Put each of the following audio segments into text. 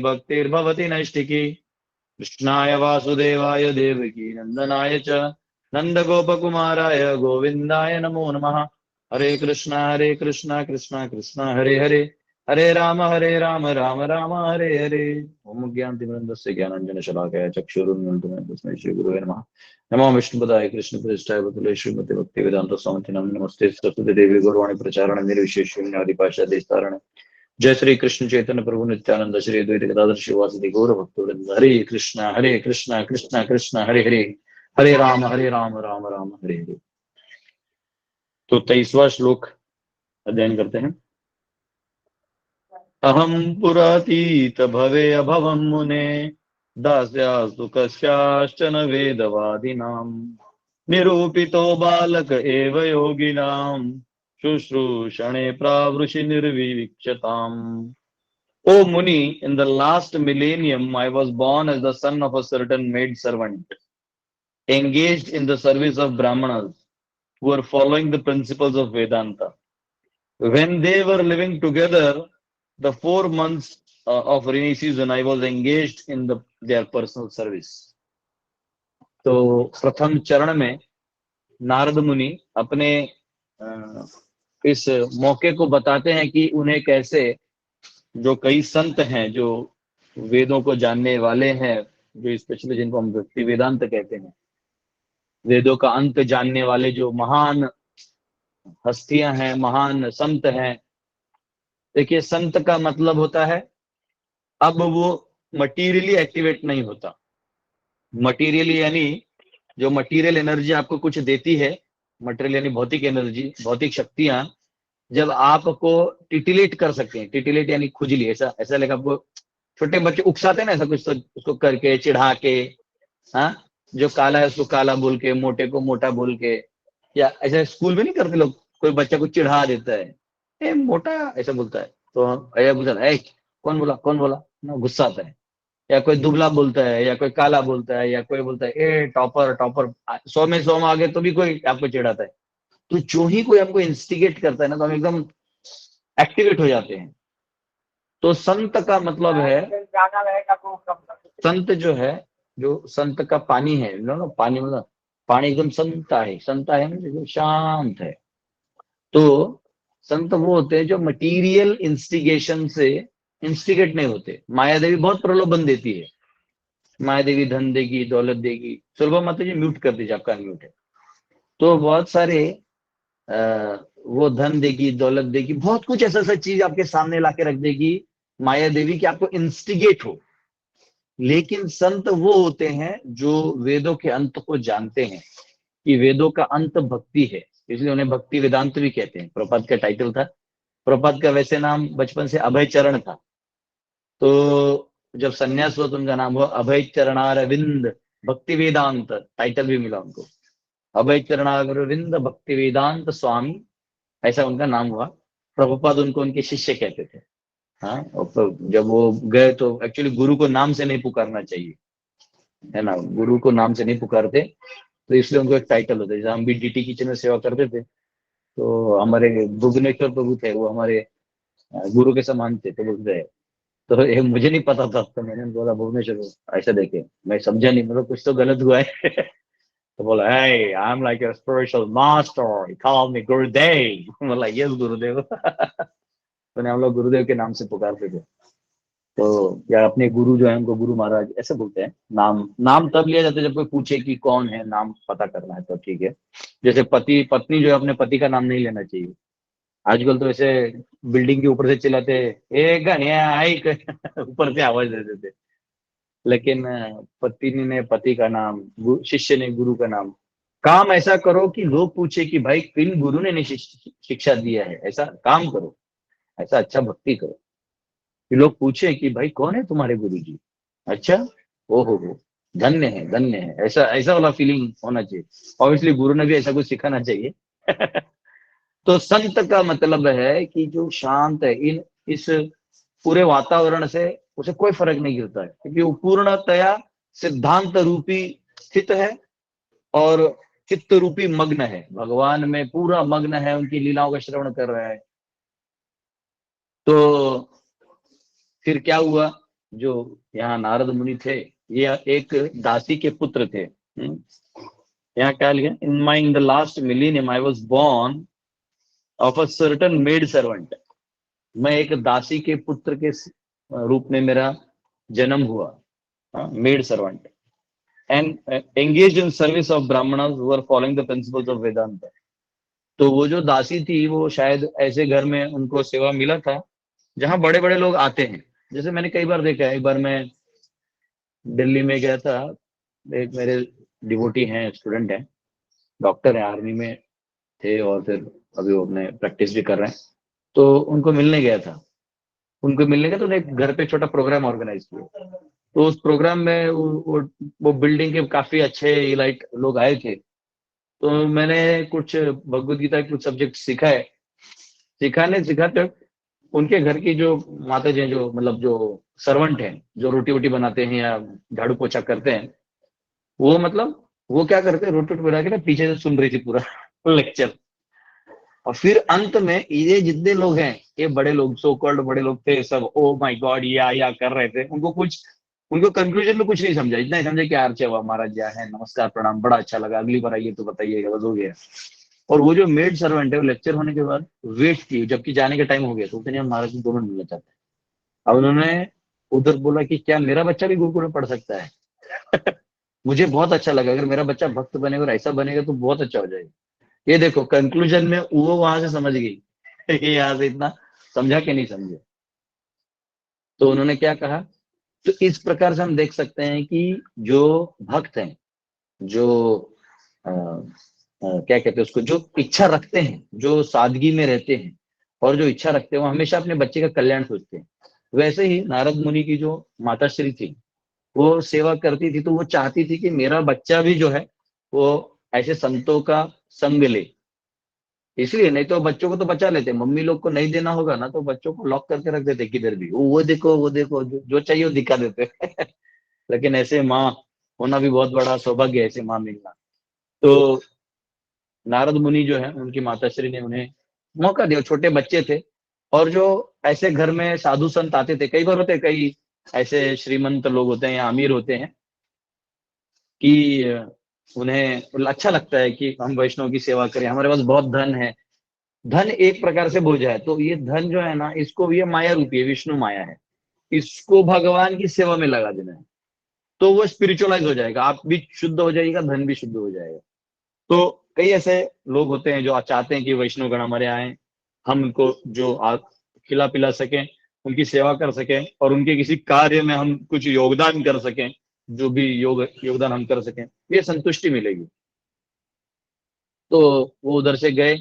भक्तिर्भवति नैष्टिकी। कृष्णाय वासुदेवाय देवकी नंदनाय च नंदगोपकुमाराय गोविंदाय नमो नमः। हरे कृष्णा कृष्णा कृष्णा हरे हरे, हरे राम राम राम हरे हरे। ओम ज्ञानतिमिरन्दस्य ज्ञानाञ्जनशलाकया चक्षुरुन्मिलितं तस्मै श्रीगुरुवे नमः। नमो विष्णुपदाय कृष्णप्रेष्ठाय भूतले श्रीमते भक्तिवेदान्तस्वामिने नमस्ते सरस्वती देवी गौरवाणी प्रचारण निर्विशेषशून्यादिपाशादेस्तारण। जय श्री कृष्ण चैतन्य प्रभु नित्यानंद श्री अद्वैत गदाधर शिवासदि गौर भक्तवृंद। हरे कृष्णा कृष्णा कृष्णा हरे हरे, हरे राम राम राम हरे हरे। तो 23वां श्लोक अध्ययन करते हैं। अहम पुरातीत भवे अभवम मुने दास्यास्तु कस्याश्चन वेदवादिनाम् निरूपितो बालक एव योगिनाम् शुश्रूषणे प्रावृषि निर्विविक्षताम्। O Muni, in the last millennium, I was born as the son of a certain maid servant, engaged in the service of Brahmanas, who were following the principles of Vedanta. When they were living together, the 4 months of rainy season, I was engaged in their personal service. तो प्रथम चरण में नारद मुनि अपने इस मौके को बताते हैं कि उन्हें कैसे जो कई संत हैं, जो वेदों को जानने वाले हैं, जो स्पेशली जिनको हम भक्ति वेदांत कहते हैं, वेदों का अंत जानने वाले जो महान हस्तियां हैं, महान संत हैं। देखिए, संत का मतलब होता है अब वो मटीरियली एक्टिवेट नहीं होता। मटीरियली यानी जो मटीरियल एनर्जी आपको कुछ देती है, मटेरियल यानी भौतिक एनर्जी, भौतिक शक्तियां जब आपको टिटिलेट कर सकते हैं, टिटिलेट यानी खुजली, ऐसा ऐसा लगा आपको, छोटे बच्चे उकसाते हैं ना ऐसा कुछ, तो उसको करके चिढ़ा के, हाँ, जो काला है उसको काला बोल के, मोटे को मोटा बोल के, या ऐसा स्कूल में नहीं करते लोग, कोई बच्चा को चिढ़ा देता है, ए मोटा ऐसा बोलता है, तो ऐसा बोलता है, कौन बोला ना, गुस्सा आता है। या कोई दुबला बोलता है, या कोई काला बोलता है, या कोई बोलता है ए टॉपर टॉपर, 100 में 100 आगे तो भी कोई आपको चिढ़ाता है। तो जो ही कोई हमको इंस्टिगेट करता है ना, तो हम एकदम एक्टिवेट हो जाते हैं। तो संत का मतलब है, संत जो है, जो संत का पानी है ना, पानी मतलब पानी एकदम संता है मतलब जो शांत है। तो संत वो होते हैं जो मटीरियल इंस्टिगेशन से इंस्टिगेट नहीं होते। माया देवी बहुत प्रलोभन देती है, माया देवी धन देगी, दौलत देगी। सुलभा माता जी म्यूट कर दीजिए, आपका अनम्यूट है। तो बहुत सारे वो धन देगी, दौलत देगी, बहुत कुछ ऐसा ऐसा चीज आपके सामने लाके रख देगी माया देवी कि आपको इंस्टिगेट हो। लेकिन संत वो होते हैं जो वेदों के अंत को जानते हैं कि वेदों का अंत भक्ति है, इसलिए उन्हें भक्ति वेदांत भी कहते हैं। प्रभुपाद का टाइटल था, प्रभुपाद का वैसे नाम बचपन से अभय चरण था, तो जब संन्यास हुआ तो उनका नाम हुआ अभय चरणारविंद भक्ति वेदांत, टाइटल भी मिला उनको, अभय चरणारविंद भक्ति वेदांत स्वामी, ऐसा उनका नाम हुआ। प्रभुपाद उनको उनके शिष्य कहते थे। हाँ, और जब वो गए तो एक्चुअली गुरु को नाम से नहीं पुकारना चाहिए, है ना, गुरु को नाम से नहीं पुकारते, तो इसलिए उनको एक टाइटल होता है। जैसे हम भी डीटी किचन में सेवा करते थे, तो हमारे भुवनेश्वर प्रभु थे, वो हमारे गुरु के समान थे, तो बोलते हैं, तो ये मुझे नहीं पता था, तो मैंने बोला भुवनेश्वर ऐसा देखे, मैं समझा नहीं, मतलब कुछ तो गलत हुआ है। तो बोला, hey, I'm like a spiritual master, he called me गुरुदेव। बोला यस गुरुदेव। तो हम लोग गुरुदेव के नाम से पुकारते थे। तो या अपने गुरु जो है उनको गुरु महाराज ऐसे बोलते हैं। नाम तब लिया जाता है जब कोई पूछे कि कौन है, नाम पता करना है तो ठीक है। जैसे पति पत्नी जो है अपने पति का नाम नहीं लेना चाहिए। आजकल तो ऐसे बिल्डिंग के ऊपर से चिल्लाते, ए गण्या आई, ऊपर से आवाज देते थे। लेकिन पत्नी ने पति का नाम, शिष्य ने गुरु का नाम। काम ऐसा करो कि लोग पूछे कि भाई किन गुरु ने शिक्षा दिया है, ऐसा काम करो, ऐसा अच्छा भक्ति करो कि लोग पूछे कि भाई कौन है तुम्हारे गुरु जी। अच्छा, ओ हो, धन्य है, ऐसा ऐसा वाला फीलिंग होना चाहिए। ऑब्वियसली गुरु ने भी ऐसा कुछ सिखाना चाहिए। तो संत का मतलब है कि जो शांत है, इस पूरे वातावरण से उसे कोई फर्क नहीं होता है, क्योंकि वो पूर्णतया सिद्धांत रूपी स्थित है और चित्त रूपी मग्न है, भगवान में पूरा मग्न है, उनकी लीलाओं का श्रवण कर रहा है। तो फिर क्या हुआ जो यहाँ नारद मुनि थे, ये एक दासी के पुत्र थे। यहाँ क्या लिखा, in the last millennium I was born of a certain maid servant. मैं एक दासी के पुत्र के रूप में मेरा जन्म हुआ, maid servant, and engage in service of Brahmins who are following the principles of Vedanta. तो वो जो दासी थी वो शायद ऐसे घर में उनको सेवा मिला था जहां बड़े बड़े लोग आते हैं। जैसे मैंने कई बार देखा है, एक बार मैं दिल्ली में गया था, एक मेरे डिवोटी हैं, स्टूडेंट हैं, डॉक्टर हैं, आर्मी में थे और फिर अभी वो अपने प्रैक्टिस भी कर रहे हैं। तो उनको मिलने गया था, उनको मिलने गया तो उन्होंने एक घर पे छोटा प्रोग्राम ऑर्गेनाइज किया। तो उस प्रोग्राम में वो बिल्डिंग के काफी अच्छे इलाइट लोग आए थे। तो मैंने कुछ भगवत गीता के कुछ सब्जेक्ट सिखाए, सिखाते उनके घर की जो माता जी हैं, जो मतलब जो सर्वेंट हैं, जो रोटी वोटी बनाते हैं या झाड़ू पोछा करते हैं, वो मतलब वो क्या करते हैं, रोटी वोटी बना के ना पीछे से सुन रही थी पूरा लेक्चर। और फिर अंत में ये जितने लोग हैं, ये बड़े लोग, सो कॉल्ड बड़े लोग थे सब, ओ माय गॉड या कर रहे थे। उनको कंक्लूजन में कुछ नहीं समझा, इतना ही समझा कि आर्चे हुआ, महाराज क्या है, नमस्कार प्रणाम, बड़ा अच्छा लगा, अगली बार आइए तो बताइएगा, बस हो गया। और वो जो मेड सर्वेंट है वो लेक्चर होने के बाद वेट की, जबकि जाने का टाइम हो गया, तो उसने हम महाराज जी दोनों मिलना चाहते हैं। अब उन्होंने उधर बोला कि क्या मेरा बच्चा भी गुरुकुल में पढ़ सकता है? मुझे बहुत अच्छा लगा, अगर मेरा बच्चा भक्त बनेगा और ऐसा बनेगा तो बहुत अच्छा हो जाएगा। ये देखो कंक्लूजन में वो वहां से समझ गई ये यहाँ से इतना समझा कि नहीं समझे। तो उन्होंने क्या कहा, तो इस प्रकार से हम देख सकते हैं कि जो भक्त हैं, जो क्या कहते हैं उसको, जो इच्छा रखते हैं, जो सादगी में रहते हैं और जो इच्छा रखते हैं, वो हमेशा अपने बच्चे का कल्याण सोचते हैं। वैसे ही नारद मुनि की जो माताश्री थी, वो सेवा करती थी, तो वो चाहती थी कि मेरा बच्चा भी जो है वो ऐसे संतों का संग ले। इसलिए, नहीं तो बच्चों को तो बचा लेते, मम्मी लोग को नहीं देना होगा ना तो बच्चों को लॉक करके रख देते किधर भी, वो देखो जो चाहिए वो दिखा देते लेकिन ऐसे माँ होना भी बहुत बड़ा सौभाग्य है, ऐसे माँ मिलना। तो नारद मुनि जो है, उनकी माताश्री ने उन्हें मौका दिया, छोटे बच्चे थे। और जो ऐसे घर में साधु संत आते थे, कई बार होते, कई ऐसे श्रीमंत लोग होते हैं या अमीर होते हैं कि उन्हें अच्छा लगता है कि हम वैष्णव की सेवा करें, हमारे पास बहुत धन है। धन एक प्रकार से बोझ है, तो ये धन जो है ना, इसको ये माया रूपी है, विष्णु माया है, इसको भगवान की सेवा में लगा देना है, तो वो स्पिरिचुअलाइज हो जाएगा, आप भी शुद्ध हो जाएगा, धन भी शुद्ध हो जाएगा। तो कई ऐसे लोग होते हैं जो चाहते हैं कि वैष्णव गण हमारे आए, हम उनको जो खिला पिला सकें, उनकी सेवा कर सकें और उनके किसी कार्य में हम कुछ योगदान कर सकें, जो भी योगदान हम कर सकें, ये संतुष्टि मिलेगी। तो वो उधर से गए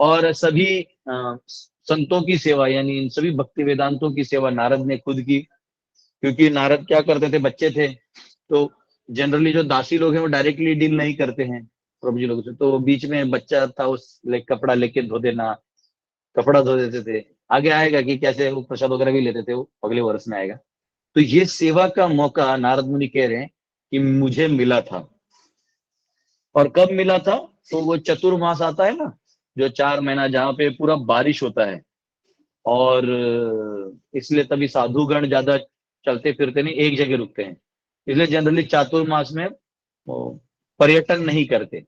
और सभी संतों की सेवा, यानी इन सभी भक्ति वेदांतों की सेवा नारद ने खुद की। क्योंकि नारद क्या करते थे, बच्चे थे, तो जनरली जो दासी लोग हैं वो डायरेक्टली डील नहीं करते हैं प्रभु जी लोगों से, तो बीच में बच्चा था, उस कपड़ा लेके धो देना, कपड़ा धो देते थे। आगे आएगा कि कैसे वो प्रसाद वगैरह भी लेते थे, वो अगले वर्ष में आएगा। तो ये सेवा का मौका नारद मुनि कह रहे हैं कि मुझे मिला था। और कब मिला था, तो वो चतुर्मास आता है ना, जो 4 महीना जहाँ पे पूरा बारिश होता है, और इसलिए तभी साधुगण ज्यादा चलते फिरते नहीं, एक जगह रुकते हैं। इसलिए जनरली चातुर्मास में वो पर्यटन नहीं करते।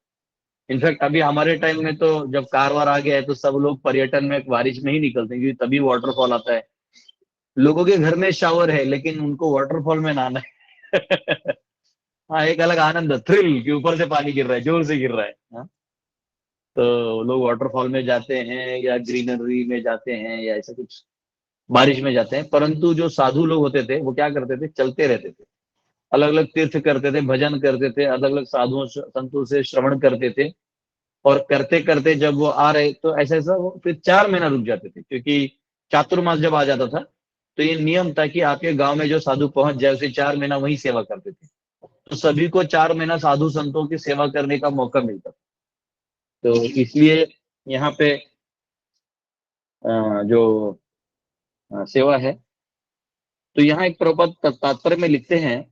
इनफैक्ट अभी हमारे टाइम में तो जब कार वार आ गया है तो सब लोग पर्यटन में बारिश में ही निकलते हैं, क्योंकि तभी वाटरफॉल आता है। लोगों के घर में शावर है लेकिन उनको वाटरफॉल में नहाना है हाँ, एक अलग आनंद, थ्रिल के ऊपर से पानी गिर रहा है, जोर से गिर रहा है। हाँ? तो लोग वाटरफॉल में जाते हैं या ग्रीनरी में जाते हैं या ऐसा कुछ बारिश में जाते हैं। परंतु जो साधु लोग होते थे वो क्या करते थे, चलते रहते थे, अलग अलग तीर्थ करते थे, भजन करते थे, अलग अलग साधुओं संतों से श्रवण करते थे। और करते करते जब वो आ रहे तो ऐसा ऐसा वो फिर 4 महीना रुक जाते थे, क्योंकि चातुर्मास जब आ जाता था तो ये नियम था कि आपके गांव में जो साधु पहुंच जाए उसे 4 महीना वही सेवा करते थे। तो सभी को 4 महीना साधु संतों की सेवा करने का मौका मिलता था। तो इसलिए यहाँ पे जो सेवा है, तो यहाँ एक प्रपद तात्पर्य में लिखते हैं,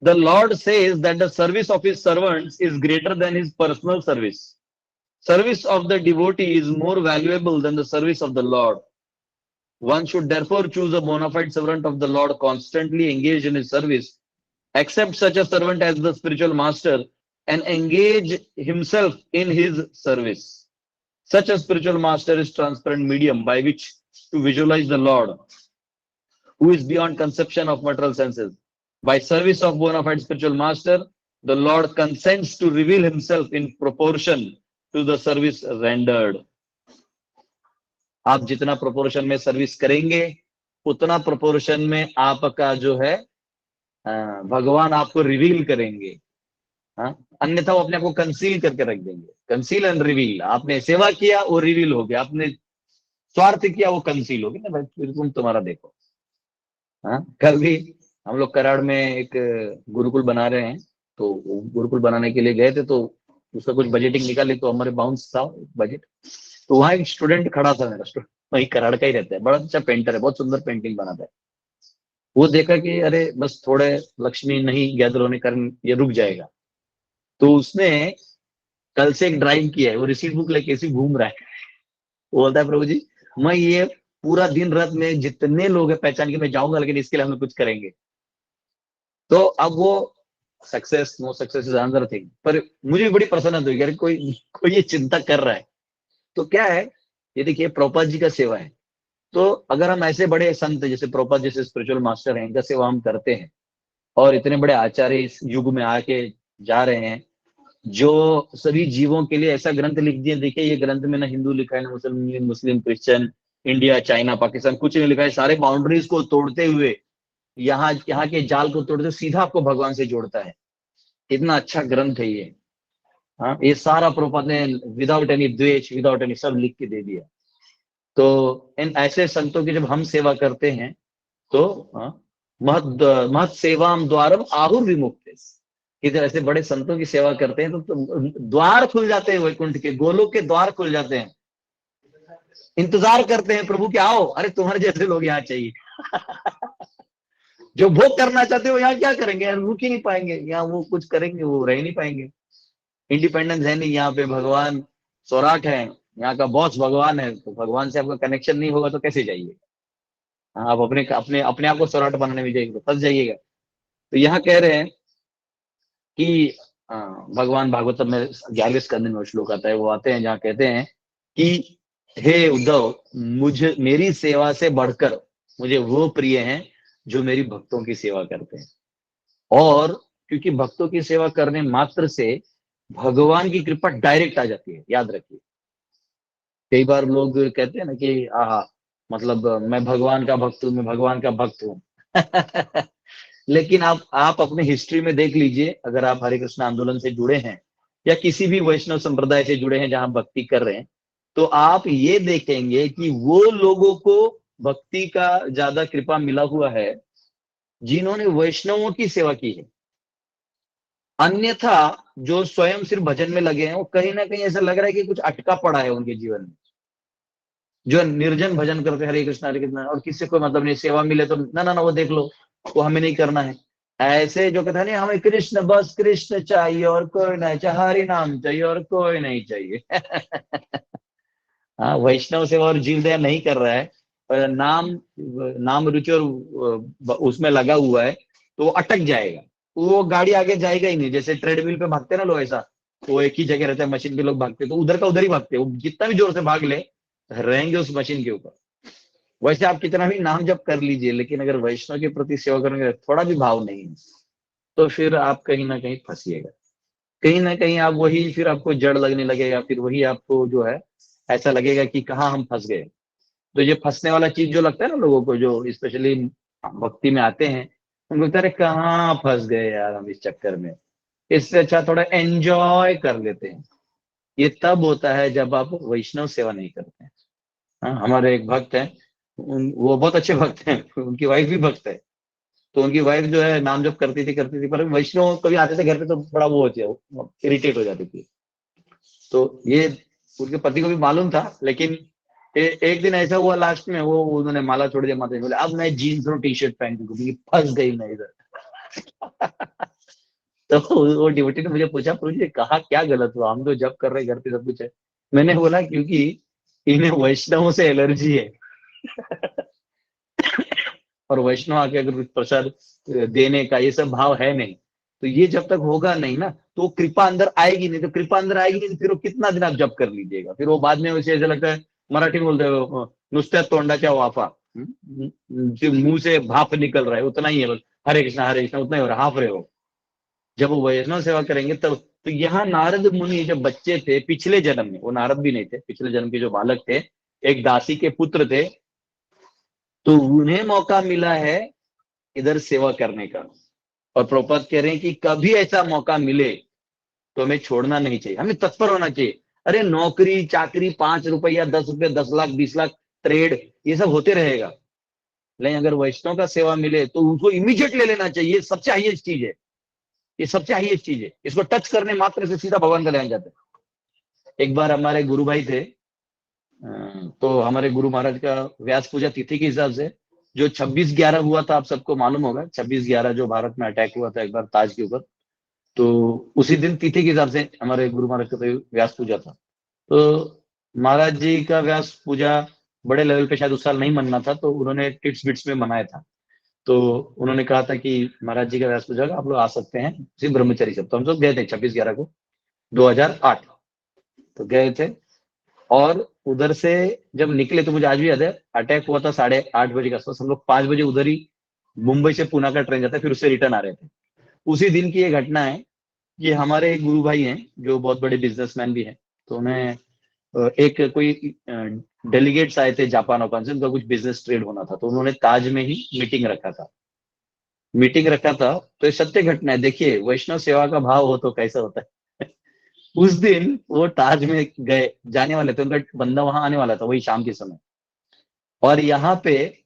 the Lord says that the service of his servants is greater than his personal service. Service of the devotee is more valuable than the service of the Lord. One should therefore choose a bona fide servant of the Lord, constantly engaged in his service, accept such a servant as the spiritual master, and engage himself in his service. Such a spiritual master is transparent medium by which to visualize the Lord, who is beyond conception of material senses. By service of bona fide spiritual master, the Lord consents to reveal himself in proportion to the service rendered. आप जितना proportion में service करेंगे, उतना proportion में आपका जो है भगवान आपको रिवील करेंगे। अन्यथा वो अपने आप को कंसील करके रख देंगे। कंसील एंड रिवील, आपने सेवा किया वो रिवील हो गया, आपने स्वार्थ किया वो कंसील हो गया ना भाई, फिर तुम तुम्हारा देखो। कल भी हम लोग कराड़ में एक गुरुकुल बना रहे हैं, तो गुरुकुल बनाने के लिए गए थे, तो उसका कुछ बजटिंग निकाली, तो हमारे बाउंस था बजट, तो वहां एक स्टूडेंट खड़ा था, मेरा स्टूडेंट वही कराड़ का ही रहता है, बड़ा अच्छा पेंटर है, बहुत सुंदर पेंटिंग बनाता है। वो देखा कि अरे बस थोड़े लक्ष्मी नहीं गैदर होने कारण ये रुक जाएगा, तो उसने कल से एक ड्राइव किया है, वो रिसीट बुक लेके ऐसे घूम रहा है। वो बोलता है प्रभु जी मैं ये पूरा दिन रात में जितने लोग हैं पहचान के मैं जाऊंगा, लेकिन इसके लिए हम लोग कुछ करेंगे। तो अब वो success no success is another thing, पर मुझे बड़ी प्रसन्नता हुई, कोई कोई ये चिंता कर रहा है। तो क्या है, ये देखिए प्रभुपाद जी का सेवा है, तो अगर हम ऐसे बड़े संत जैसे प्रभुपाद जैसे स्पिरिचुअल मास्टर हैं, इनका सेवा हम करते हैं, और इतने बड़े आचार्य इस युग में आके जा रहे हैं, जो सभी जीवों के लिए ऐसा ग्रंथ लिख दिए। देखिए ये ग्रंथ में ना हिंदू लिखा है, ना Muslim Christian, India China Pakistan, कुछ नहीं लिखा है। सारे बाउंड्रीज को तोड़ते हुए, यहाँ के जाल को तोड़ते सीधा आपको भगवान से जोड़ता है। इतना अच्छा ग्रंथ है ये। ये सारा प्रभुपाद ने विदाउट एनी द्वेष, विदाउट एनी, सब लिख के दे दिया। तो इन ऐसे संतों की जब हम सेवा करते हैं, तो महत सेवाम द्वारम आहुर विमुक्त, कि जब ऐसे बड़े संतों की सेवा करते हैं तो द्वार खुल जाते हैं, वैकुंठ के, गोलोक के द्वार खुल जाते हैं। इंतजार करते हैं प्रभु के आओ, अरे तुम्हारे जैसे लोग यहाँ चाहिए। जो भोग करना चाहते हो यहाँ क्या करेंगे, रुक ही नहीं पाएंगे, यहाँ वो कुछ करेंगे वो रह नहीं पाएंगे। इंडिपेंडेंस है नहीं यहाँ पे, भगवान सौराठ है, यहाँ का बॉस भगवान है, तो भगवान से आपका कनेक्शन नहीं होगा तो कैसे जाइए। आप अपने अपने अपने आप को सौराठ बनाने में जाइए तो फंस जाइएगा। तो यहाँ कह रहे हैं कि भगवान भागवतम में 11वें स्कंद में श्लोक आता है, वो आते हैं जहाँ कहते हैं कि हे उद्धव, मुझे मेरी सेवा से बढ़कर मुझे वो प्रिय हैं जो मेरी भक्तों की सेवा करते हैं। और क्योंकि भक्तों की सेवा करने मात्र से भगवान की कृपा डायरेक्ट आ जाती है, याद रखिए। कई बार लोग कहते हैं ना कि मतलब मैं भगवान का भक्त हूं, मैं भगवान का भक्त हूं। लेकिन आप अपने हिस्ट्री में देख लीजिए, अगर आप हरे कृष्ण आंदोलन से जुड़े हैं या किसी भी वैष्णव संप्रदाय से जुड़े हैं जहां भक्ति कर रहे हैं, तो आप ये देखेंगे कि वो लोगों को भक्ति का ज्यादा कृपा मिला हुआ है जिन्होंने वैष्णवों की सेवा की है। अन्यथा जो स्वयं सिर्फ भजन में लगे हैं, वो कहीं ना कहीं ऐसा लग रहा है कि कुछ अटका पड़ा है उनके जीवन में। जो निर्जन भजन करते हरे कृष्ण, और किसी को मतलब नहीं, सेवा मिले तो ना ना ना वो देख लो, वो हमें नहीं करना है। ऐसे जो कहते हैं नहीं हमें कृष्ण, बस कृष्ण चाहिए और कोई नहीं चाहिए, हरि नाम चाहिए और कोई नहीं चाहिए। हाँ, वैष्णव सेवा और जीव दया नहीं कर रहा है, पर नाम रुचि और उसमें लगा हुआ है, तो वो अटक जाएगा, वो गाड़ी आगे जाएगा ही नहीं। जैसे ट्रेडमिल पे भागते हैं ना लोग, ऐसा वो एक ही जगह रहता है, मशीन पे लोग भागते हैं, तो उधर का उधर ही भागते हैं, वो जितना भी जोर से भाग ले रहेंगे उस मशीन के ऊपर। वैसे आप कितना भी नाम जप कर लीजिए, लेकिन अगर वैष्णव के प्रति सेवा करेंगे थोड़ा भी भाव नहीं है, तो फिर आप कहीं ना कहीं फंसिएगा। कहीं ना कहीं आप वही, फिर आपको जड़ लगने लगेगा, फिर वही आपको जो है ऐसा लगेगा कि कहाँ हम फंस गए। तो ये फंसने वाला चीज जो लगता है ना लोगों को, जो स्पेशली भक्ति में आते हैं, उनको लगता है कहाँ फंस गए यार हम इस चक्कर में, इससे अच्छा थोड़ा एंजॉय कर लेते हैं। ये तब होता है जब आप वैष्णव सेवा नहीं करते हैं। हमारे एक भक्त हैं, वो बहुत अच्छे भक्त हैं, उनकी वाइफ भी भक्त है, तो उनकी वाइफ जो है नाम जब करती थी, पर वैष्णव कभी आते थे घर पे तो बड़ा वो होती है, इरिटेट हो जाती थी। तो ये उनके पति को भी मालूम था, लेकिन एक दिन ऐसा हुआ लास्ट में, वो उन्होंने माला छोड़ दिया माता, बोले अब मैं जीन्स और टी शर्ट पहन के फंस गई मैं इधर। तो वो डिवोटी ने मुझे पूछा, प्रभु जी कहा क्या गलत हुआ, हम तो जब कर रहे घर पे सब कुछ है। मैंने बोला क्योंकि इन्हें वैष्णवों से एलर्जी है। और वैष्णव आके अगर प्रसाद देने का ये सब भाव है नहीं, तो ये जब तक होगा नहीं ना, तो कृपा अंदर आएगी नहीं। तो कृपा अंदर आएगी नहीं तो फिर वो कितना दिन आप जप कर लीजिएगा, फिर वो बाद में वैसे ऐसा लगता है, मराठी में बोलते हो नुसत्या तोंडाच्या वाफा, जो मुंह से भाप निकल रहा है उतना ही है बस, हरे कृष्णा उतना ही हो रहा है, हाफ रहे हो। जब वो वैष्णव सेवा करेंगे तब। तो यहाँ नारद मुनि जब बच्चे थे पिछले जन्म में, वो नारद भी नहीं थे, पिछले जन्म के जो बालक थे, एक दासी के पुत्र थे, तो उन्हें मौका मिला है इधर सेवा करने का। और प्रभुपाद कह रहे हैं कि कभी ऐसा मौका मिले तो हमें छोड़ना नहीं चाहिए, हमें तत्पर होना चाहिए। अरे नौकरी चाकरी, 5 रुपया 10 रुपये, 10 लाख 20 लाख, ट्रेड, ये सब होते रहेगा, लेकिन अगर वैष्णव का सेवा मिले तो उसको इमीडिएट ले लेना चाहिए। ये सबसे हाईएस्ट चीज है, ये सबसे हाईएस्ट चीज है। इसको टच करने मात्र से सीधा भगवान का ध्यान जाता है। एक बार हमारे गुरु भाई थे, तो हमारे गुरु महाराज का व्यास पूजा तिथि के हिसाब से जो 26/11 हुआ था, आप सबको मालूम होगा, 26/11 जो भारत में अटैक हुआ था एक बार ताज के ऊपर, तो उसी दिन तिथि के हिसाब से हमारे गुरु महाराज का तो व्यास पूजा था। तो महाराज जी का व्यास पूजा बड़े लेवल पे शायद उस साल नहीं मनना था, तो उन्होंने टिप्स बिट्स में मनाया था। तो उन्होंने कहा था कि महाराज जी का व्यास पूजा आप लोग आ सकते हैं, सिर्फ ब्रह्मचरी सब। तो हम सब गए थे 26/11 को 2008, तो गए थे। और उधर से जब निकले तो मुझे आज भी याद है, अटैक हुआ था 8:30 बजे के आसपास, हम लोग 5 बजे उधर ही, मुंबई से पुणे का ट्रेन जाता है, फिर उससे रिटर्न आ रहे थे। उसी दिन की ये घटना है। ये हमारे एक गुरु भाई हैं जो बहुत बड़े बिजनेसमैन भी हैं, तो उन्हें एक कोई डेलीगेट्स आए थे जापान ओपान से, उनका कुछ बिजनेस ट्रेड होना था, तो उन्होंने ताज में ही मीटिंग रखा था। तो ये सत्य घटना है, देखिए वैष्णव सेवा का भाव हो तो कैसा होता है। उस दिन वो ताज में गए, जाने वाले थे, उनका बंदा वहां आने वाला था वही शाम के समय। और यहाँ पे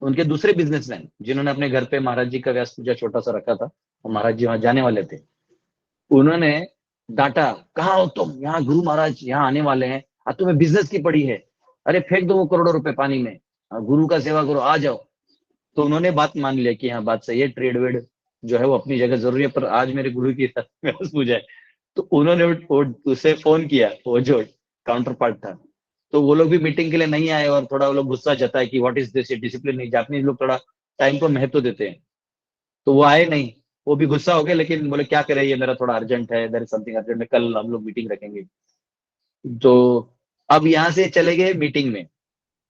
उनके दूसरे बिजनेसमैन जिन्होंने अपने घर पे महाराज जी का व्यास पूजा छोटा सा रखा था, और महाराज जी वहां जाने वाले थे, उन्होंने डांटा, कहाँ हो तुम, यहाँ गुरु महाराज यहाँ आने वाले हैं, आज तुम्हें बिजनेस की पड़ी है, अरे फेंक दो वो करोड़ों रुपए पानी में, गुरु का सेवा करो, आ जाओ। तो उन्होंने बात मान लिया कि हाँ बात सही है, ट्रेड वेड जो है वो अपनी जगह जरूरी है, पर आज मेरे गुरु की व्यास पूजा है। तो उन्होंने उसे फोन किया, वो जो काउंटर पार्ट था, तो वो लोग भी मीटिंग के लिए नहीं आए, और थोड़ा वो लोग गुस्सा जताए कि व्हाट इज दिस, डिसिप्लिन नहीं, जापानीज लोग थोड़ा टाइम को महत्व देते हैं। तो वो आए नहीं, वो भी गुस्सा हो गए, लेकिन बोले क्या करें, ये मेरा थोड़ा अर्जेंट है, देयर इज समथिंग अर्जेंट है, कल हम लोग मीटिंग रखेंगे। तो अब यहाँ से चले गए मीटिंग में।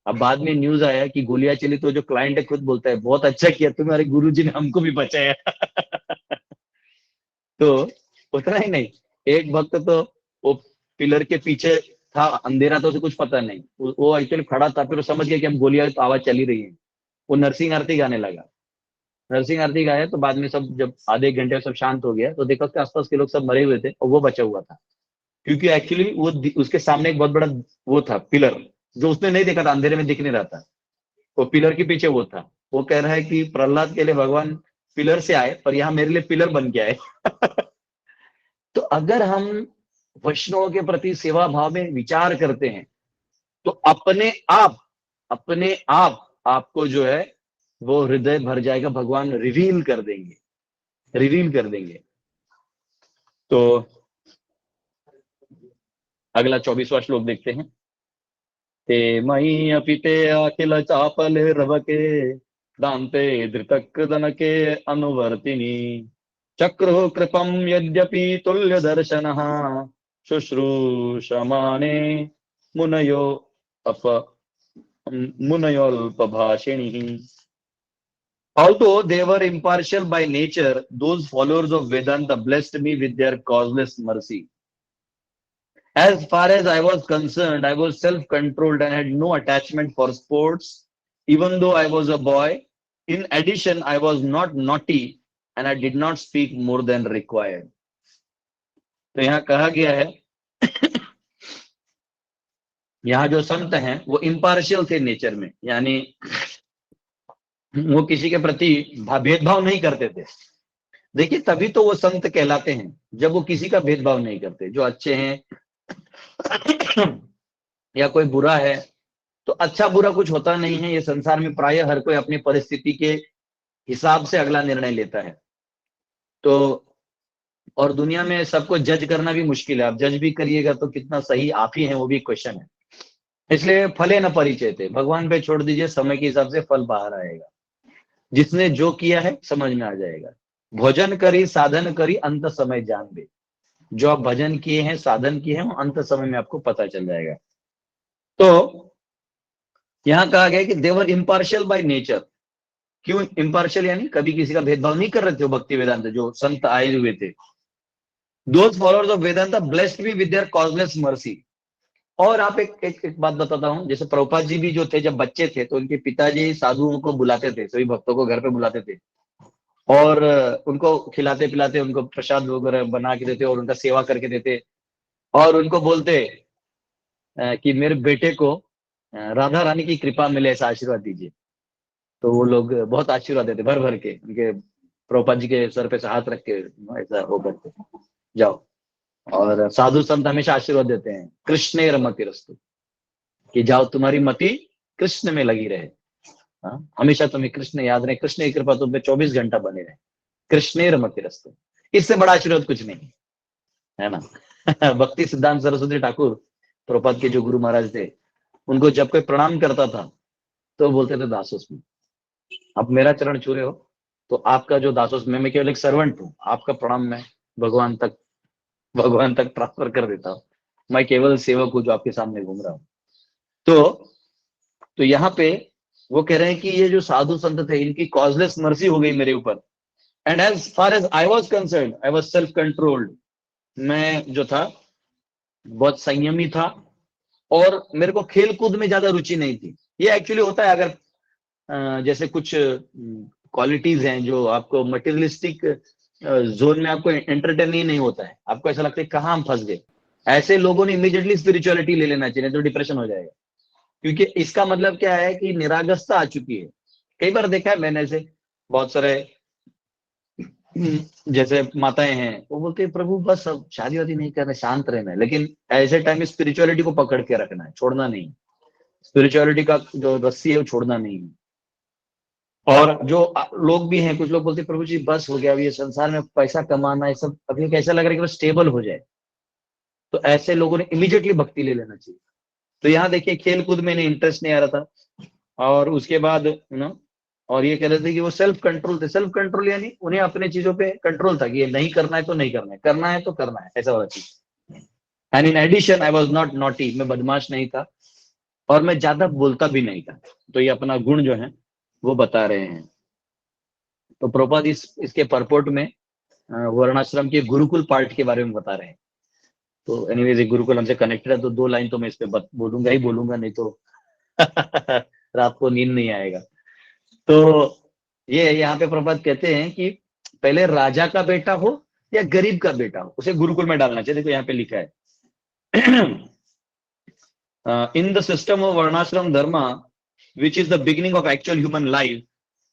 अब बाद में न्यूज आया कि गोलियां चली, तो जो क्लाइंट है खुद बोलता है, बहुत अच्छा किया तुम्हारे गुरुजी ने हमको भी बचाया। तो उतना ही नहीं, एक भक्त तो वो पिलर के पीछे था, अंधेरा था, उसे कुछ पता नहीं, वो एक्चुअली खड़ा था, फिर वो समझ गया कि हम गोलियां तो आवाज चली रही है, वो नरसिंह आरती गाने लगा। नरसिंह आरती गाया तो बाद में सब जब आधे एक घंटे में सब शांत हो गया, तो देखा कि आसपास के लोग सब मरे हुए थे और वो बचा हुआ था। क्योंकि एक्चुअली वो उसके सामने एक बहुत बड़ा वो था पिलर, जो उसने नहीं देखा था, अंधेरे में दिख नहीं रहा था, वो पिलर के पीछे वो था। वो कह रहा है कि प्रहलाद के लिए भगवान पिलर से आए, पर यहाँ मेरे लिए पिलर बन के आए। तो अगर हम वैष्णव के प्रति सेवा भाव में विचार करते हैं, तो अपने आप आपको जो है वो हृदय भर जाएगा, भगवान रिवील कर देंगे। तो अगला 24वां श्लोक देखते हैं। ते मयि अपि ते अखिल चापले रवके दान्ते धृतकृदनके अनुवर्तिनि चक्रुः कृपं यद्यपि तुल्यदर्शनः शुश्रूषमाणे मुनयो up मुनयोल्पभाषिणिः। Although they were impartial by nature, those followers of Vedanta blessed me with their causeless mercy. As far as I was concerned, I was self-controlled and had no attachment for sports, even though I was a boy. In addition, I was not naughty and I did not speak more than required. तो यहाँ कहा गया है, यहाँ जो संत हैं वो impartial थे नेचर में, यानी वो किसी के प्रति भेदभाव नहीं करते थे। देखिए तभी तो वो संत कहलाते हैं, जब वो किसी का भेदभाव नहीं करते, जो अच्छे हैं या कोई बुरा है, तो अच्छा बुरा कुछ होता नहीं है। ये संसार में प्राय हर कोई अपनी परिस्थिति के हिसाब से अगला निर्णय लेता है। तो और दुनिया में सबको जज करना भी मुश्किल है, आप जज भी करिएगा तो कितना सही आप ही हैं वो भी क्वेश्चन है। इसलिए फले न परिचय थे, भगवान पे छोड़ दीजिए, समय के हिसाब से फल बाहर आएगा। जिसने जो किया है समझ में आ जाएगा। भोजन करी साधन करी अंत समय जान दे। जो आप भजन किए हैं, साधन किए हैं, वो अंत समय में आपको पता चल जाएगा। तो यहां कहा गया कि देवर इम्पार्शियल बाय नेचर। क्यों इम्पार्शियल? यानी कभी किसी का भेदभाव नहीं कर रहे थे वो भक्ति वेदांत जो संत आए हुए थे। Those followers of Vedanta blessed be with their causeless mercy. और आप एक बात बताता हूँ, जैसे प्रभुपाद जी भी जो थे जब बच्चे थे तो उनके पिताजी साधुओं को बुलाते थे, सभी भक्तों को घर पे बुलाते थे और उनको खिलाते पिलाते, उनको प्रसाद वगैरह बना के देते और उनका सेवा करके देते और उनको बोलते कि मेरे बेटे को राधा रानी की कृपा मिले, ऐसा आशीर्वाद दीजिए। तो वो लोग बहुत आशीर्वाद देते भर भर के, उनके प्रभुपाद जी के सर पे से हाथ रख के ऐसा वो करते, जाओ। और साधु संत हमेशा आशीर्वाद देते हैं, कृष्ण रमति रस्तु, कि जाओ तुम्हारी मति कृष्ण में लगी रहे। हमेशा तुम्हें कृष्ण याद रहे, कृष्ण की कृपा तुम पे 24 घंटा बने रहे, कृष्ण रमति रस्तु। इससे बड़ा आशीर्वाद कुछ नहीं है ना। भक्ति सिद्धांत सरस्वती ठाकुर प्रभुपाद के जो गुरु महाराज थे, उनको जब कोई प्रणाम करता था तो बोलते थे दासोस्मी, आप मेरा चरण छू रहे हो तो आपका जो दासोस, मैं केवल एक सर्वेंट हूँ, आपका प्रणाम मैं भगवान तक ट्रांसफर कर देता हूँ। मैं केवल सेवक हूँ जो आपके सामने घूम रहा हूँ। तो यहाँ पे वो कह रहे हैं कि ये जो साधु संत थे इनकी कॉजलेस मर्सी हो गई मेरे ऊपर। And as far as I was concern I was self controlled. मैं जो था बहुत संयमी था और मेरे को खेल कूद में ज्यादा रुचि नहीं थी। ये एक्चुअली होता है अगर जैसे कुछ क्वालिटीज हैं जो आपको मटेरियलिस्टिक जोन में आपको एंटरटेन ही नहीं होता है, आपको ऐसा लगता है कहाँ हम फंस गए, ऐसे लोगों ने इमीडिएटली स्पिरिचुअलिटी ले लेना चाहिए, तो डिप्रेशन हो जाएगा। क्योंकि इसका मतलब क्या है कि निरागसता आ चुकी है। कई बार देखा है मैंने, ऐसे बहुत सारे जैसे माताएं हैं वो बोलते हैं प्रभु बस अब शादी वादी नहीं करना, शांत रहना है, लेकिन ऐसे टाइम में स्पिरिचुअलिटी को पकड़ के रखना है, छोड़ना नहीं। स्पिरिचुअलिटी का जो रस्सी है वो छोड़ना नहीं है। और जो लोग भी हैं, कुछ लोग बोलते हैं प्रभु जी बस हो गया, अब ये संसार में पैसा कमाना है सब, अभी कैसा लग रहा है कि वो स्टेबल हो जाए। तो ऐसे लोगों ने इमीडिएटली भक्ति ले लेना चाहिए। तो यहाँ देखिए खेल कूद में इन्हें इंटरेस्ट नहीं आ रहा था और उसके बाद और ये कह रहे थे कि वो सेल्फ कंट्रोल थे। सेल्फ कंट्रोल यानी उन्हें अपने चीजों पे कंट्रोल था कि ये नहीं करना है तो नहीं करना है, करना है तो करना है, ऐसा वाला चीज। And in addition I was not naughty, मैं बदमाश नहीं था और मैं ज्यादा बोलता भी नहीं था। तो ये अपना गुण जो है वो बता रहे हैं। तो प्रभुपाद इसके परपोर्ट में वर्णाश्रम के गुरुकुल पार्ट के बारे में बता रहे हैं। तो एनीवेज एक गुरुकुल हमसे कनेक्टेड है तो 2 लाइन तो मैं इस पे बोलूंगा ही बोलूंगा, नहीं तो रात को नींद नहीं आएगा। तो ये यहाँ पे प्रभुपाद कहते हैं कि पहले राजा का बेटा हो या गरीब का बेटा हो, उसे गुरुकुल में डालना चाहिए। देखो यहाँ पे लिखा है इन द सिस्टम ऑफ वर्णाश्रम धर्मा which is the beginning of actual human life,